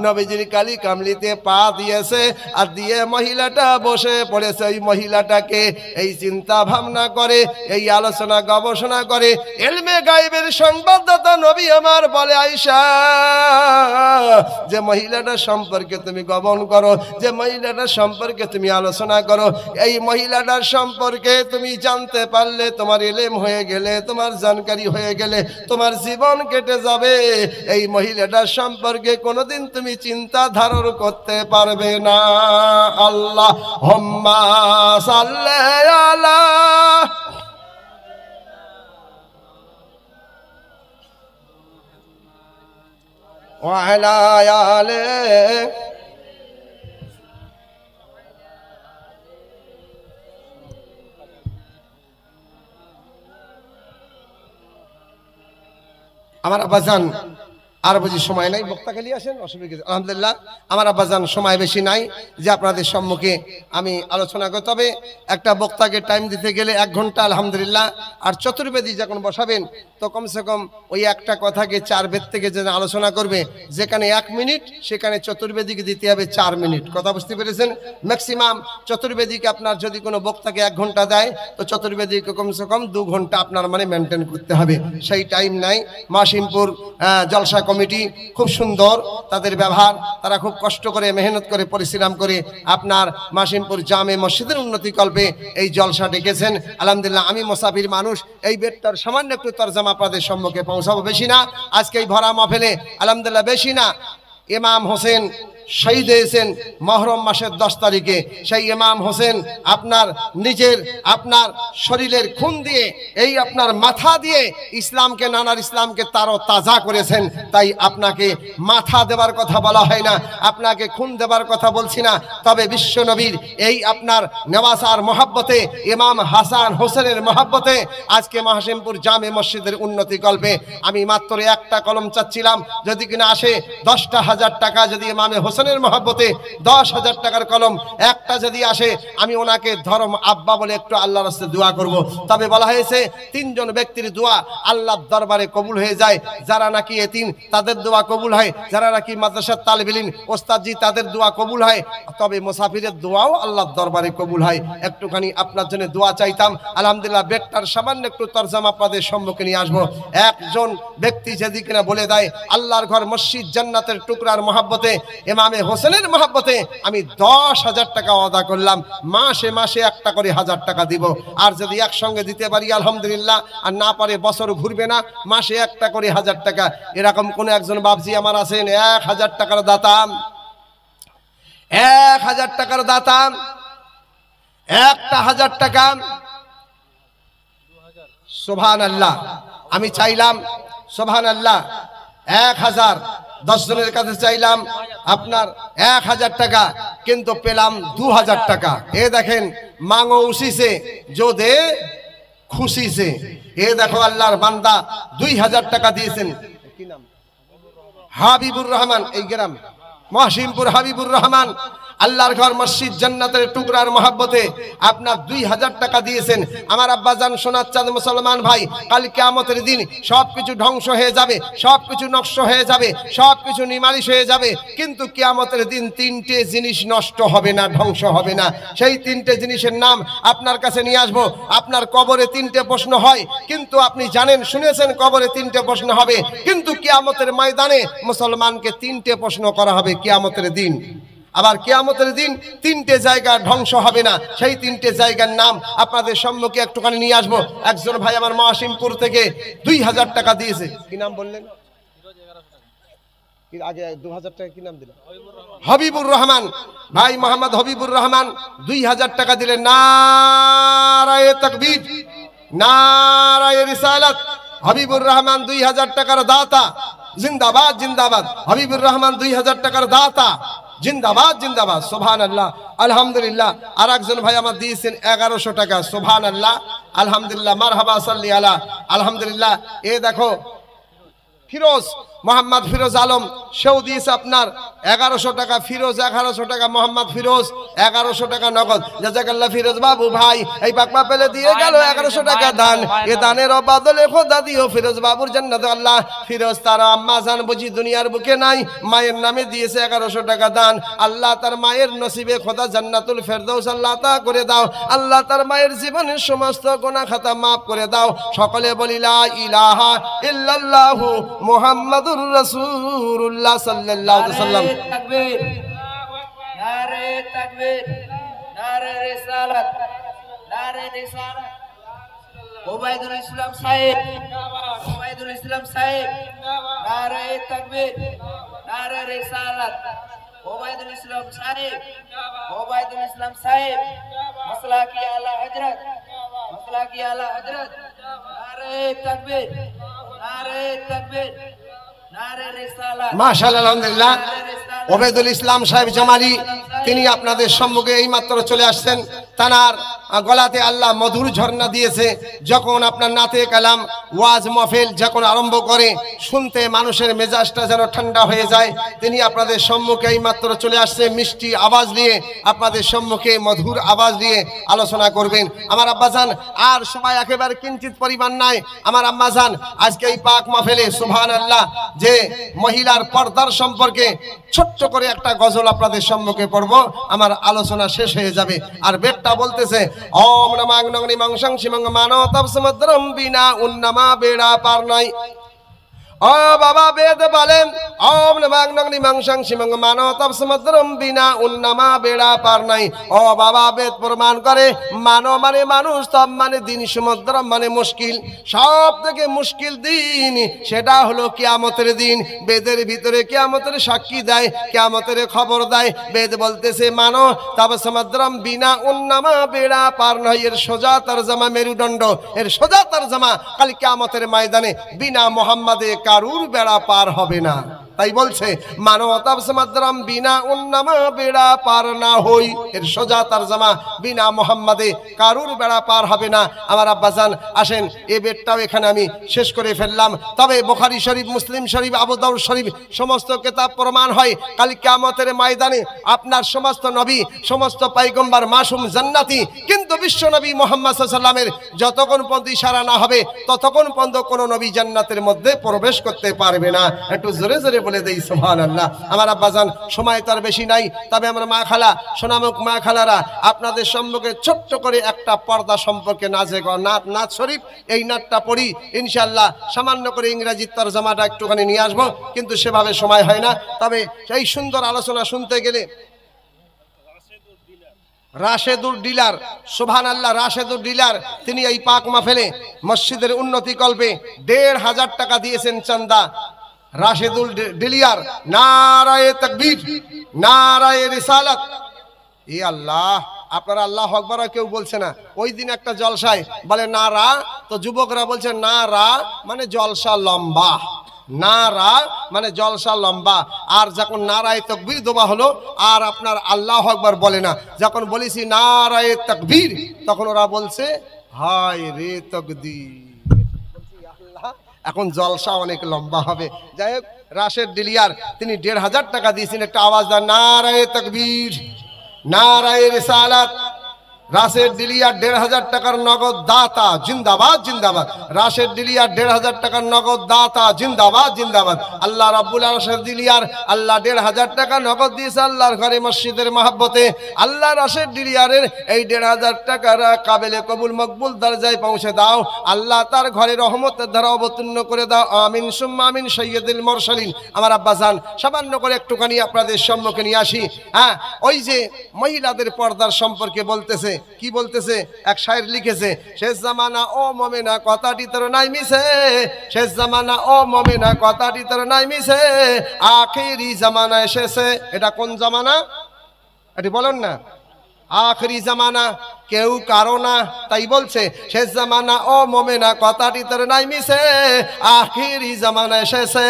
নবীজির কালী কামলিতে পা দিয়েছে আর দিয়ে মহিলাটা বসে পড়েছে। ওই মহিলাটাকে এই চিন্তা ভাবনা করে, এই আলোচনা গবেষণা করে ইলমে গায়েবের সংবাদদাতা নবী আমার বলে, আয়েশা, যে মহিলাটা সম্পর্কে তুমি গমন করো, যে মহিলাটার সম্পর্কে তুমি আলোচনা করো, এই মহিলাটার সম্পর্কে তুমি জানতে পারলে, তোমার ইলম হয়ে গেলে, তোমার জানকারি হয়ে গেলে, তোমার জীবন কেটে যাবে। এই মহিলাটার সম্পর্কে কোনোদিন তুমি চিন্তা ধারণ করতে পারবে না। আল্লাহুম্মা সাল্লি আলা ওয়া আলা আলি। আমার আব্বাজান আর বুঝি সময় নাই, বক্তা খালি আসেন, অসুবিধা। আলহামদুলিল্লাহ আমার আব্বাজান সময় বেশি নাই যে আপনাদের সম্মুখে আমি আলোচনা করি, তবে একটা বক্তাকে টাইম দিতে গেলে 1 ঘন্টা আলহামদুলিল্লাহ। আর চতুর্বেদী যখন বসাবেন তো কমসে কম ওই একটা কথাকে 4 বেদ থেকে যে আলোচনা করবে, যেখানে 1 মিনিট সেখানে চতুর্বেদীকে দিতে হবে 4 মিনিট। কথা বুঝতে পেরেছেন? ম্যাক্সিমাম চতুর্বেদীকে আপনার যদি কোনো বক্তাকে 1 ঘন্টা দেয় তো চতুর্বেদীকে কমসে কম 2 ঘন্টা আপনার মানে মেনটেন করতে হবে, সেই টাইম নাই। মাসিমপুর জলসা কমিটি খুব সুন্দর, তাদের ব্যবহার, তারা খুব কষ্ট করে মেহনত করে পরিশ্রম করে আপনার মাসিমপুর জামে মসজিদের উন্নতি কল্পে এই জলসা ডেকেছেন। আলহামদুলিল্লাহ আমি মুসাফির মানুষ, এই বেডটার সামান্য একটু তরজমা আপনাদের সম্মুখে পৌঁছাবো, বেশি না আজকে এই ভরা মাহফিলে আলহামদুলিল্লাহ, বেশি না। ইমাম হোসেন শহীদ হয়েছেন মহরম মাসের 10 তারিখে। সেই ইমাম হোসেন আপনার নিজের আপনার শরীরের খুন দিয়ে, এই আপনার মাথা দিয়ে ইসলামকে, নানার ইসলামকে তারও তাজা করেছেন। তাই আপনাকে মাথা দেবার কথা বলা হয় না, আপনাকে খুন দেবার কথা বলছি না। তবে বিশ্ব নবীর এই আপনার নেওয়াসার মহাব্বতে, ইমাম হাসান হোসেনের মহাব্বতে আজকে মাসিমপুর জামে মসজিদের উন্নতি কল্পে আমি মাত্র একটা কলম চাচ্ছিলাম, যদি কিনা আসে 10,000 টাকা, যদি ইমামে হোসেনের মহব্বতে 10,000 টাকার কলম একটা যদি আসে, আমি ওনাকে ধর্ম আব্বা বলে একটু আল্লাহর রাস্তায় দোয়া করব। তবে বলা হয়েছে 3 জন ব্যক্তির দোয়া আল্লাহর দরবারে কবুল হয়ে যায়, যারা নাকি এতিম তাদের দোয়া কবুল হয়, যারা নাকি মাদ্রাসার তালিব ইলম ওস্তাদজি তাদের দোয়া কবুল হয়, তবে মুসাফিরের দোয়াও আল্লাহর দরবারে কবুল হয়। একটুখানি আপনার জন্য দোয়া চাইতাম। আলহামদুলিল্লাহ বেডটার সামান্য একটু তরজমা আপনাদের সম্মুখে নিয়ে আসবো। একজন ব্যক্তি যদি কিনা বলে দেয় আল্লাহর ঘর মসজিদ জান্নাতের টুকরার মহব্বতে, ইমামে হোসেনের মহব্বতে আমি 10,000 টাকা আদা করলাম, মাসে মাসে একটা করে 1000 টাকা দিব। আর যদি একসঙ্গে দিতে পারি আলহামদুলিল্লাহ, আর না পারে বছর ঘুরবে না, মাসে একটা করে 1000 টাকা। এরকম কোন একজন বাবজি আমার আছেন 1000 টাকার দাতা, 1000 টাকার দাতা, একটা 1000 টাকা। সুবহানাল্লাহ, আমি চাইলাম সুবহানাল্লাহ 1000, 10 জনের কাছে চাইলাম আপনার 1000 টাকা, কিন্তু পেলাম 2000 টাকা। এ দেখেন মাঙ্গো উসি সে जो दे খুশি সে। এ দেখো আল্লাহর বান্দা 2000 টাকা দিয়েছেন। কি নাম? হাবিবুর রহমান, এই গ্রাম মাসিমপুর হাবিবুর রহমান, আল্লাহর ঘর মসজিদ জান্নাতের টুকরার মহব্বতে আপনার 2000 টাকা দিয়েছেন। আমার আব্বাজান সোনার চাঁদ মুসলমান ভাই, কাল কিয়ামতের দিন সবকিছু ধ্বংস হয়ে যাবে, সবকিছু নষ্ট হয়ে যাবে, সবকিছু নিমালিশ হয়ে যাবে, কিন্তু কিয়ামতের দিন 3টে জিনিস নষ্ট হবে না, ধ্বংস হবে না। সেই 3টে জিনিসের নাম আপনার কাছে নিয়ে আসবো। আপনার কবরে 3টে প্রশ্ন হয়, কিন্তু আপনি জানেন, শুনেছেন কবরে 3টে প্রশ্ন হবে, কিন্তু কিয়ামতের ময়দানে মুসলমানকে 3টে প্রশ্ন করা হবে কিয়ামতের দিন। আবার কিয়ামতের দিন 3টে জায়গা ধ্বংস হবে না, সেই 3টে জায়গার নাম আপনাদের সম্মুখে একটুখানি নিয়ে আসবো। একজন ভাই আমার মাসিমপুর থেকে 2000 টাকা দিয়েছে। কি নাম বললেন? আগে 2000 টাকা কি নাম দিলেন? হাবিবুর রহমান ভাই, মোহাম্মদ হাবিবুর রহমান 2000 টাকা দিলেন। নারায়ে তাকবীর, নারায়ে রিসালাত। হাবিবুর রহমান 2000 টাকার দাতা, জিন্দাবাদ জিন্দাবাদ। হাবিবুর রহমান 2000 টাকার দাতা, জিন্দাবাদ জিন্দাবাদ। সুবহানাল্লাহ, আলহামদুলিল্লাহ। আর একজন ভাই আমার দিয়েছেন 1100 টাকা। সুবহানাল্লাহ, আলহামদুলিল্লাহ, মারহাবা সাল্লি আলা। আলহামদুলিল্লাহ। এ দেখো ফিরোজ মোহাম্মদ ফিরোজ আলম, সেও দিয়েছে আপনার 1100 টাকা। ফিরোজ 1100 টাকা, মোহাম্মদ ফিরোজ 1100 টাকা নগদ। জাযাকাল্লাহ ফিরোজ বাবু ভাই, এই পাকপা পেলে দিয়ে গেল 1100 টাকা দান। এ দানের বদলে খোদা দিও ফিরোজ বাবুর জান্নাত আল্লাহ। ফিরোজ তার আম্মা জান বুঝি দুনিয়ার বুকে নাই, মায়ের নামে দিয়েছে 1100 টাকা দান। আল্লাহ তার মায়ের নসিবে খোদা জান্নাতুল ফেরদৌস আল্লাহ তা করে দাও। আল্লাহ তার মায়ের জীবনের সমস্ত গুনাহ খাতা মাফ করে দাও। সকলে বলি লা ইলাহা ইল্লাল্লাহু মুহাম্মাদুর রাসূলুল্লাহ সাল্লাল্লাহু আলাইহি ওয়াসাল্লাম। তাকবীর, নারে তাকবীর, নারে রিসালাত, নারে রিসালাত। ওবাইদুল ইসলাম সাহেব, ওবাইদুল ইসলাম সাহেব, নারে তাকবীর, নারে রিসালাত। ওবাইদুল ইসলাম সাহেব, ওবাইদুল ইসলাম সাহেব, মাসলা কি আলা হযরত, মাসলা কি আলা হযরত। নারে তাকবীর, নারে তাকবীর, নারে রিসালাত। মাশাআল্লাহ, আলহামদুলিল্লাহ। ওবাইদুল ইসলাম সাহেব জামালি, তিনি আপনাদের সম্মুখে এইমাত্র চলে আসছেন। তানার গলাতে আল্লাহ মধুর ঝর্ণা দিয়েছে। যখন আপনার নাতে কালাম ওয়াজ মাহফিল যখন আরম্ভ করে, শুনতে মানুষের মেজাজটা যেন ঠান্ডা হয়ে যায়। তিনি আপনাদের সম্মুখে এই মাত্র চলে আসছে মিষ্টি আওয়াজ নিয়ে, আপনাদের সম্মুখে মধুর আওয়াজ নিয়ে আলোচনা করবেন। আমার আব্বাজান আর সময় একেবারে কিঞ্চিত পরিমাণ নাই। আমার আম্মাজান আজকে এই পাক মাহফিলে সুবহানাল্লাহ যে মহিলার পর্দার সম্পর্কে ছোট্ট করে একটা গজল আপনাদের সম্মুখে পড়ব, আমার আলোচনা শেষ হয়ে যাবে। আর বেদটা বলতেছে, ওম নমাগ্নগ্নি মংসং শিমং মানো তব সমুদ্রম বিনা উন্নমা বেড়া পার নাই। ও বাবা বেদ বলেন, ওম নমাগ্নগ্নি মংসং শিমং মানো তব সমুদ্রম বিনা উন্নমা বেড়া পার নাই। ও বাবা বেদ প্রমাণ করে মানো মানে মানুষ, তব মানে দিন, সমুদ্রম মানে মুশকিল। সব থেকে মুশকিল দিন সেটা হলো কিয়ামতের দিন। বেদের ভিতরে কিয়ামতের সাক্ষী দেয়, কিয়ামতের খবর দেয়। বেদ বলতেছে মানো তব সমুদ্রম বিনা উন্নমা বেড়া পার নয়। এর সোজা তরজমা মেরুদণ্ড, এর সোজা তরজমা কাল কিয়ামতের ময়দানে বিনা মোহাম্মদে কারুর বেড়া পার হবে না। তাই বলছে মানবতাব সমুদ্রম বিনা উন্নমা বেড়া পার না হই। এর সোজা তরজমা বিনা মোহাম্মদে কারুর বেড়া পার হবে না। আমার আব্বাজান আসেন এই বেদটাও এখানে আমি শেষ করে ফেললাম। তবে বুখারী শরীফ, মুসলিম শরীফ, আবু দাউদ শরীফ সমস্ত কিতাব প্রমাণ হয় কাল কিয়ামতের ময়দানে আপনার সমস্ত নবী, সমস্ত পয়গম্বর মাসুম জান্নাতি, কিন্তু বিশ্ব নবী মুহাম্মদ সাল্লাল্লাহু আলাইহি ওয়াসাল্লামের যতক্ষণ পর্যন্ত ইশারা না হবে ততক্ষণ পর্যন্ত কোনো নবী জান্নাতের মধ্যে প্রবেশ করতে পারবে না। একটু জোরে জোরে বলে দেই সুবহানাল্লাহ। আমার আব্বাজান সময় তার বেশি নাই, তবে আমরা মা খালা, সোনামুখ মা খালারা আপনাদের সম্মুখে ছোট্ট করে একটা পর্দা সম্পর্কে নাচ শরীফ, এই নাচটা পড়ি ইনশাআল্লাহ। সামান্য করে ইংরেজি তরজমাটা একটুখানি নিয়ে আসবো, কিন্তু সেভাবে সময় হয় না। তবে এই সুন্দর আলোচনা শুনতে গেলে রাশেদুর ডিলার, সুবহানাল্লাহ, রাশেদুর ডিলার তিনি এই পাক মাহফিলে মসজিদের উন্নতি কল্পে ১৫০০ টাকা দিয়েছেন চান্দা। রাশেদুল ডিলিয়ার, নারায়ে তাকবীর, নারায়ে রিসালাত। ই আল্লাহ, আপনারা আল্লাহু আকবার কেউ বলছে না। ওই দিন একটা জলসায় বলে নারা, তো যুবকরা বলছে নারা মানে জলসা লম্বা, নারা মানে জলসা লম্বা। আর যখন নারায়ে তাকবীর দেওয়া হলো আর আপনার আল্লাহু আকবার বলে না, যখন বলেছি নারায়ে তাকবীর তখন ওরা বলছে হায় রে তাকদীর। এখন জলসা অনেক লম্বা হবে। যাই হোক, রাশেদ ডিলিয়ার তিনি ১৫০০ টাকা দিয়েছেন। একটা আওয়াজ দেন নারায়ে তাকবীর, নারায়ে রিসালাত। রাশেদ ডিলিয়ার ১৫০০ টাকার নগদ দাতা, জিন্দাবাদ জিন্দাবাদ। রাশেদ ডিলিয়ার ১৫০০ টাকার নগদ দাতা, জিন্দাবাদ জিন্দাবাদ। আল্লাহ রাব্বুল আলামিন রাশেদ ডিলিয়ার আল্লাহ ১৫০০ টাকা নগদ দিয়েছে আল্লাহর ঘরে মসজিদের মহব্বতে। আল্লাহ রাশেদ ডিলিয়ারের এই ১৫০০ টাকার কাবেলে কবুল মকবুল দরজায় পৌঁছে দাও। আল্লাহ তার ঘরে রহমতের ধারা অবতীর্ণ করে দাও। আমিন সুম্মা আমিন সাইয়্যিদুল মুরসালিন। আমার আব্বাজান সামান্য করে একটুখানি আপনাদের সম্মুখে নিয়ে আসি। হ্যাঁ, ওই যে মহিলাদের পর্দার সম্পর্কে বলতেছে, কি বলতেছে? এক শায়ের লিখেছে, শেষ জামানা ও মুমিনা কথাটি তোর নাই মিছে, শেষ জামানা ও মুমিনা কথাটি তোর নাই মিছে, আখেরি জামানা এসেছে। এটা কোন জামানা? এটি বলেন না। আখেরি জামানা, কেউ কারো না, তাই বলছে শেষ জামানা ও মুমিনা কথাটি তোর নাই মিছে, আখেরি জামানা এসেছে।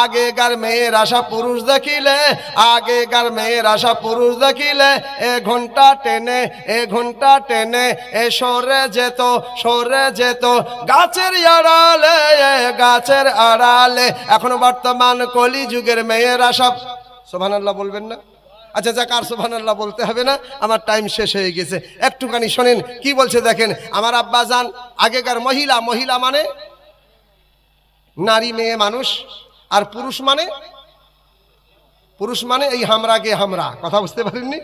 আগেকার মেয়ের আশা পুরুষ দেখিলে, আগেকার মেয়ের আশা পুরুষ দেখিলে, এ ঘন্টা টেনে, এ ঘন্টা টেনে এ সরে যেত, সরে যেত গাছের আড়ালে, গাছের আড়ালে। এখন বর্তমান কলি যুগের মেয়ের আশা, সুবহানাল্লাহ বলবেন না? আচ্ছা যাক, আর সুবহানাল্লাহ বলতে হবে না, আমার টাইম শেষ হয়ে গেছে। একটুখানি শোনেন কি বলছে দেখেন। আমার আব্বাজান আগেকার মহিলা, মহিলা মানে নারী মেয়ে মানুষ, আর পুরুষ মানে, পুরুষ মানে এই হামরা গে হামরা, কথা বুঝতে পারেননি?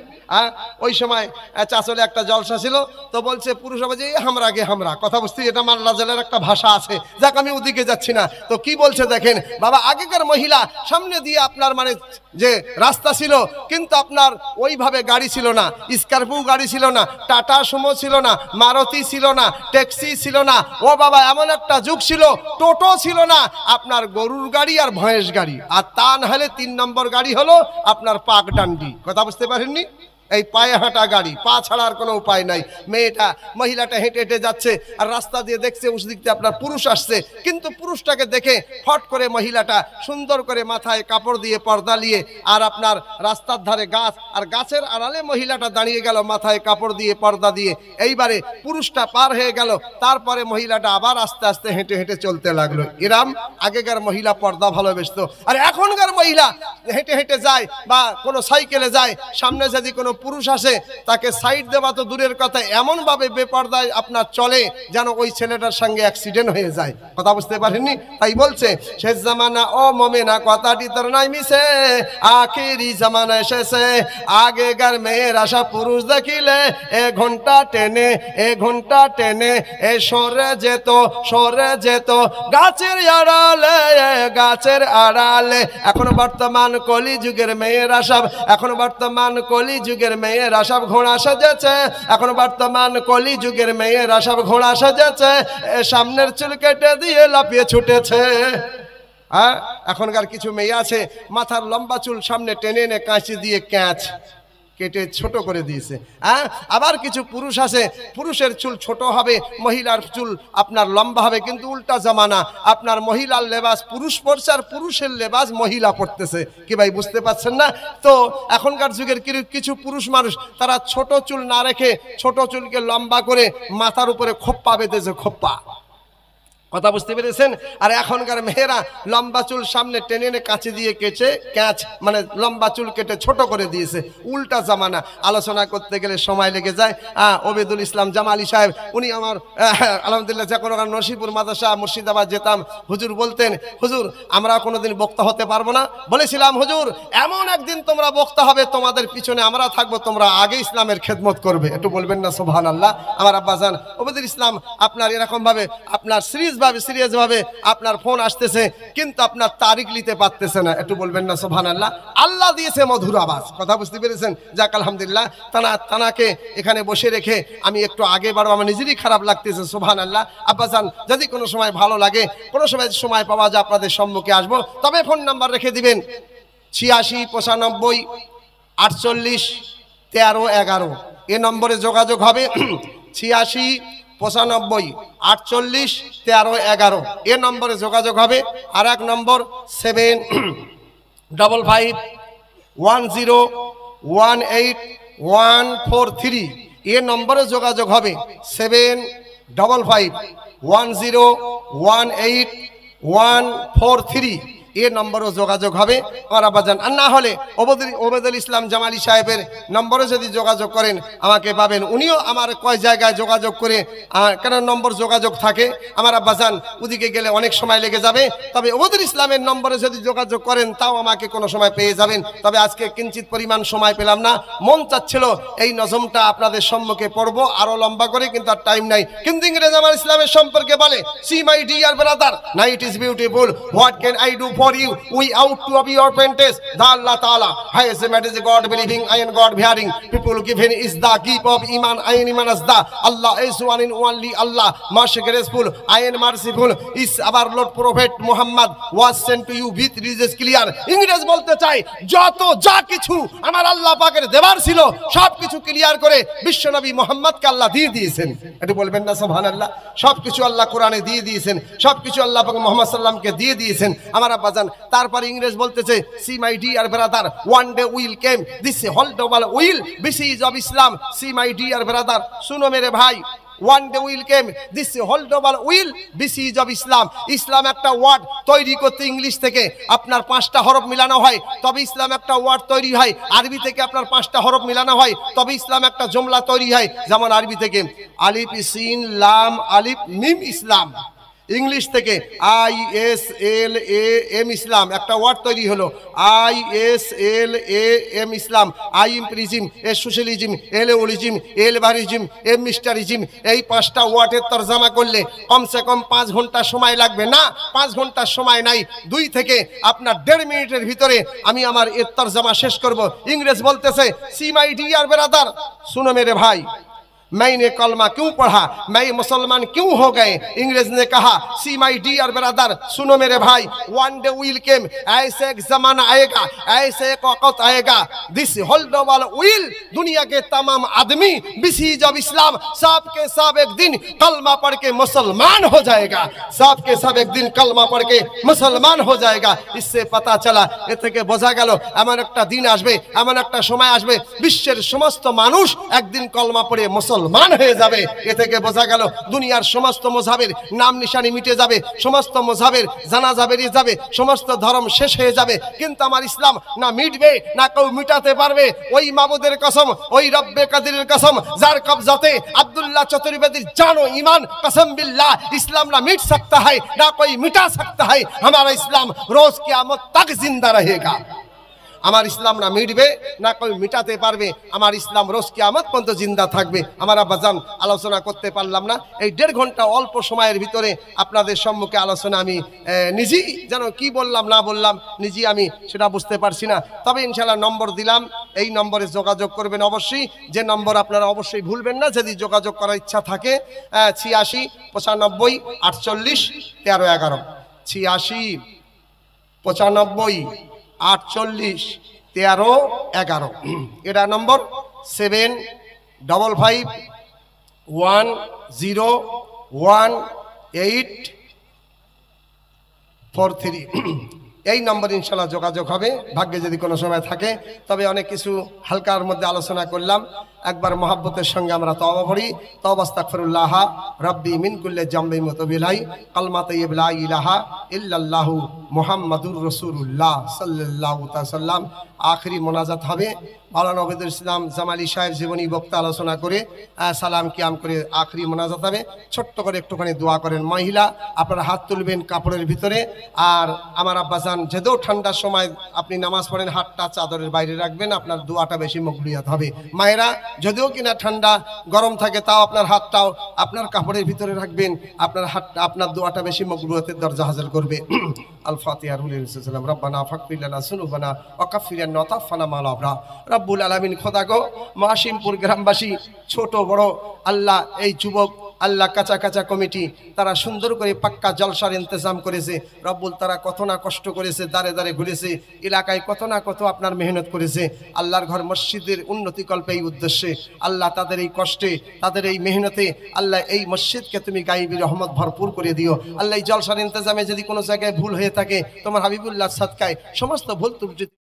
ওই সময় চাচলে একটা জলসা ছিল, তো বলছে পুরুষ হবে যে হামরা গে হামরা, কথা বুঝতে, এটা মাল্লা জেলার একটা ভাষা আছে। যাক, আমি ওদিকে যাচ্ছি না। তো কি বলছে দেখেন বাবা, আগেকার মহিলা সামনে দিয়ে আপনার মানে যে রাস্তা ছিল, কিন্তু আপনার ওইভাবে গাড়ি ছিল না, স্করপিও গাড়ি ছিল না, টাটা সুমো ছিল না, মারুতি ছিল না, ট্যাক্সি ছিল না। ও বাবা, এমন একটা যুগ ছিল, টোটো ছিল না, আপনার গরুর গাড়ি আর ভয়েস গাড়ি, আর তা না হলে ৩ নম্বর গাড়ি হলো আপনার পাকডান্ডি, কথা বুঝতে পারেননি? এই পায়ে হাঁটা গাড়ি, পা ছাড়ার কোনো উপায় নাই। মহিলাটা হেঁটে হেঁটে যাচ্ছে আর রাস্তা দিয়ে দেখছে উস দিক দিয়ে আপনার পুরুষ আসছে, কিন্তু পুরুষটাকে দেখে ফট করে মহিলাটা সুন্দর করে মাথায় কাপড় দিয়ে পর্দা নিয়ে আর আপনার রাস্তার ধারে গাছ, আর গাছের আড়ালে মহিলাটা দাঁড়িয়ে গেল মাথায় কাপড় দিয়ে পর্দা দিয়ে। এইবারে পুরুষটা পার হয়ে গেল, তারপরে মহিলাটা আবার আস্তে আস্তে হেঁটে হেঁটে চলতে লাগলো। এরাম আগেকার মহিলা পর্দা ভালোবাসতো, আর এখনকার মহিলা হেঁটে হেঁটে যায় বা কোনো সাইকেলে যায়, সামনে যদি কোনো পুরুষ আসে তাকে সাইড দেওয়া তো দূরের কথা, এমন ভাবে বেপর্দায় আপনার চলে যেন ওই ছেলেটার সঙ্গে অ্যাক্সিডেন্ট হয়ে যায়। কথা বুঝতে পারেননি? তাই বলছে শেষ জামানা ও মোমেনা কথাটি তোর নাই মিশে, আখেরি জামানা এসেছে, আগেকার মেয়ের আশা পুরুষ দেখিলে এ ঘন্টা টেনে এ সরে যেত গাছের আড়ালে, গাছের আড়ালে। এখন বর্তমান কলি যুগের মেয়েরা সব, এখন বর্তমান কলি যুগের মেয়েরা সব ঘোড়া সাজেছে, এখন বর্তমান কলি যুগের মেয়েরা সব ঘোড়া সাজেছে, সামনের চুল কেটে দিয়ে লাফিয়ে ছুটেছে। এখনকার কিছু মেয়ে আছে মাথার লম্বা চুল সামনে টেনে এনে কাঁচি দিয়ে ক্যাচ কেটে ছোট করে দিয়েছে। আবার কিছু পুরুষ আছে পুরুষের চুল ছোট হবে, মহিলার চুল আপনার লম্বা হবে, কিন্তু উল্টা জামানা, আপনার মহিলার লেবাস পুরুষ পরছে আর পুরুষের লেবাস মহিলা পরতেছে। কি ভাই বুঝতে পারছেন না? তো এখনকার যুগের কিছু পুরুষ মানুষ তারা ছোট চুল না রেখে ছোট চুলকে লম্বা করে মাথার উপরে খোপ্পা বেঁধেছে, খোপ্পা। কথা বুঝতে পেরেছেন? আর এখনকার মেয়েরা লম্বা চুল সামনে টেনে এনে কাঁচি দিয়ে কেটে ক্যাচ মানে লম্বা চুল কেটে ছোট করে দিয়েছে। উল্টা জামানা। আলোচনা করতে গেলে সময় লেগে যায়। ওবেদুল ইসলাম জামালি সাহেব উনি আমার আলহামদুলিল্লাহ যখন নসিপুর মাদ্রাসা মুর্শিদাবাদ যেতাম, হুজুর বলতেন, হুজুর আমরা কোনোদিন বক্তা হতে পারবো না। বলেছিলাম হুজুর এমন একদিন তোমরা বক্তা হবে, তোমাদের পিছনে আমরা থাকবো, তোমরা আগে ইসলামের খেদমত করবে। একটু বলবেন না সুবহানাল্লাহ? আমার আব্বাজান ওবেদুল ইসলাম আপনার এরকম ভাবে আপনার সিরিয়াস ভাবে আপনার ফোন আসতেছে, কিন্তু আপনার তারিখ নিতে পারতেছে না। একটু বলবেন না সুবহানাল্লাহ? আল্লাহ দিয়েছে মধুর আওয়াজ। কথা বুঝতে পেরেছেন? যাক আলহামদুলিল্লাহ। তানাকে এখানে বসে রেখে আমি একটু আগে বাড়বো, আমার নিজেরই খারাপ লাগতেছে। সুবহানাল্লাহ। আব্বাজান যদি কোনো সময় ভালো লাগে, কোনো সময় পাওয়া যায় আপনাদের সম্মুখে আসবো, তবে ফোন নাম্বার রেখে দিবেন 86 95 48 13 11। এ নম্বরে যোগাযোগ হবে। 86 95 48 13 11 এ নম্বরে যোগাযোগ হবে। আর এক নম্বর 755 10 18 143 এ নম্বরে যোগাযোগ হবে। 755 10 18 143 এ নম্বরও যোগাযোগ হবে। আর আব্বাজান আর না হলে ওবেদুল ইসলাম জামালি সাহেবের নম্বরে যদি যোগাযোগ করেন আমাকে পাবেন। উনিও আমার কয় জায়গায় যোগাযোগ করে কেন নম্বর যোগাযোগ থাকে। আমার আব্বাজান ওদিকে গেলে অনেক সময় লেগে যাবে, তবে ওবেদুল ইসলামের নম্বরে যদি যোগাযোগ করেন তাও আমাকে কোনো সময় পেয়ে যাবেন। তবে আজকে কিঞ্চিত পরিমাণ সময় পেলাম না, মন চাচ্ছিল এই নজমটা আপনাদের সম্মুখে পড়বো আরো লম্বা করে, কিন্তু আর টাইম নাই। কিন্তু ইংরেজ আমার ইসলামের সম্পর্কে বলে, see my dear brother, night is beautiful, what can I do for you, we out to be your apprentice. The Allah Ta'ala highest is God believing, I am God bearing. People given is the gift of Iman, I am Iman as the Allah is one and only Allah, most graceful, I am merciful. Is our Lord Prophet Muhammad was sent to you with religious clear. ইংরেজ বলতে চাই যত যা কিছু আমার আল্লাহ পাকের দেবার ছিল সব কিছু ক্লিয়ার করে বিশ্বনবী মুহাম্মদকে আল্লাহ দিয়ে দিয়েছেন। একটু বলবেন না সুবহানাল্লাহ? সব কিছু আল্লাহ কোরআনে দিয়ে দিয়েছেন, সব কিছু আল্লাহ পাক মুহাম্মদ সাল্লামকে দিয়ে দিয়েছেন। আমার তারপরে ইংরেজ বলতেছে, see my dear brother, one day will came, this whole double will besieges of Islam. See my dear brother, শুনো মেরে ভাই, one day will came, this whole double will besieges of Islam. Islam একটা ওয়ার্ড তৈরি করতে ইংলিশ থেকে আপনার 5টা হরফ মিলানো হয়, তবে ইসলাম একটা ওয়ার্ড তৈরি হয়। আরবি থেকে আপনার 5টা হরফ মিলানো হয়, তবে ইসলাম একটা জুমলা তৈরি হয়। যেমন আরবি থেকে আলিফ সিন লাম আলিফ মিম ইসলাম, ইংলিশ থেকে ISLAM ইসলাম একটা ওয়ার্ড তৈরি হলো। ISLAM Islam, I imperialism, A socialism, L holism, L barbarism, M mysticism. এই 5টা ওয়ার্ডের তরজমা করলে কমসে কম 5 ঘন্টা সময় লাগবে। না, 5 ঘন্টার সময় নাই, 2 থেকে আপনার 1.5 মিনিটের ভিতরে আমি আমার এর তরজমা শেষ করব। ইংরেজ বলতেছে, সি মাই ডিয়ার ব্রাদার, শুনো মেরে ভাই, मैंने कलमा क्यों पढ़ा, मैं मुसलमान क्यों हो गए। इंग्रेज ने कहा सी माई डियर ब्रदर, सुनो मेरे भाई, वन डे विल केम, ऐसे एक जमाना आएगा, ऐसे एक वक्त आएगा, दिस होल डबल विल, दुनिया के तमाम आदमी बिसीज ऑफ इस्लाम सब के सब एक दिन कलमा पढ़ के मुसलमान हो जाएगा, सब के सब एक दिन कलमा पढ़ के मुसलमान हो जाएगा। इससे पता चला, এ থেকে বোঝা গেল এমন একটা দিন আসবে, এমন একটা সময় আসবে, বিশ্বের সমস্ত মানুষ একদিন কলমা পড়ে মুসলমান হয়ে যাবে। এ থেকে বোঝা গেল দুনিয়ার সমস্ত মযহাবের নাম নিশানি মিটে যাবে, সমস্ত মযহাবের জানাজা বেরিয়ে যাবে, সমস্ত ধর্ম শেষ হয়ে যাবে, কিন্তু আমার ইসলাম না মিটবে, না কেউ মিটাতে পারবে। ওই মাবুদের কসম, ওই রব্বে কাদিরের কসম, যার কবজাতে আব্দুল্লাহ চতুর্বেদীর জানো ईमान, कसम बिल्लाह, इस्लाम ना मिट सकता है ना कोई मिटा सकता है। हमारा इस्लाम रोज क़यामत तक जिंदा रहेगा। আমার ইসলাম না মিটবে, না কেউ মিটাতে পারবে, আমার ইসলাম রোজ কিয়ামত পর্যন্ত জিন্দা থাকবে। আমার আব্বাজান আলোচনা করতে পারলাম না, এই 1.5 ঘন্টা অল্প সময়ের ভিতরে আপনাদের সম্মুখে আলোচনা আমি নিজেই যেন কি বললাম না বললাম নিজেই আমি সেটা বুঝতে পারছি না। তবে ইনশাআল্লাহ নম্বর দিলাম, এই নম্বরে যোগাযোগ করবেন অবশ্যই, যে নম্বর আপনারা অবশ্যই ভুলবেন না যদি যোগাযোগ করার ইচ্ছা থাকে। 86 95 48 13 11, 86 95 48 13 11, এটা নম্বর 75550184 এই নম্বর ইনশাআল্লাহ যোগাযোগ হবে, ভাগ্যে যদি কোনো সময় থাকে। তবে অনেক কিছু হালকার মধ্যে আলোচনা করলাম, একবার মহব্বতের সঙ্গে আমরা তওবা পড়ি। তওবা আস্তাগফিরুল্লাহ রাব্বি মিন কুল্লি জামবি মুতাবিলাই কালমা তাইয়্যিব লা ইলাহা ইল্লাল্লাহু মুহাম্মাদুর রাসূলুল্লাহ সাল্লাল্লাহু তাআলা সাল্লাম। আখেরি মোনাজাত হবে, মাওলানা ওবায়দুল ইসলাম জামালি সাহেব জীবনী বক্তা আলোচনা করে সালাম কিয়াম করে আখেরি মোনাজাত হবে। ছোট্ট করে একটুখানি দোয়া করেন। মহিলা আপনারা হাত তুলবেন কাপড়ের ভিতরে, আর আমার আব্বাজান যেহেতু ঠান্ডার সময় আপনি নামাজ পড়েন, হাতটা চাদরের বাইরে রাখবেন, আপনার দোয়াটা বেশি মকবুলিয়াত হবে। মায়েরা যদিও কিনা ঠান্ডা গরম থাকে, তাও আপনার হাতটাও আপনার কাপড়ের ভিতরে রাখবেন, আপনার হাতটা আপনার দোয়াটা বেশি মকবুলিয়াতের দরজা হাজির করবে। আল ফাতিহা রুলিল্লাহ রব্বানা ফাগফির লানা যুনুবানা ওয়া কাফির আন্না তাফানা মাল আবরা। রব্বুল আলামিন খোদা গো, মাসিমপুর গ্রামবাসী ছোট বড় আল্লাহ, এই যুবক আল্লাহ কাঁচা কাঁচা কমিটি তারা সুন্দর করে পাক্কা জলসার ইন্তজাম করেছে। রব্বুল তারা কত না কষ্ট করেছে, দাঁড়ে দাঁড়ে ঘুরেছে, এলাকায় কত না কত আপনার মেহনত করেছে। আল্লাহর ঘর মসজিদের উন্নতি কল্পে এই উদ্দেশ্যে আল্লাহ তাদের এই কষ্টে তাদের এই মেহনতে আল্লাহ এই মসজিদকে তুমি গাইবি রহমত ভরপুর করে দিও। আল্লাহ এই জলসার ইন্তজামে যদি কোনো জায়গায় ভুল হয়ে থাকে, তোমার হাবিবুল্লাহ সাদকায় সমস্ত ভুল ত্রুটি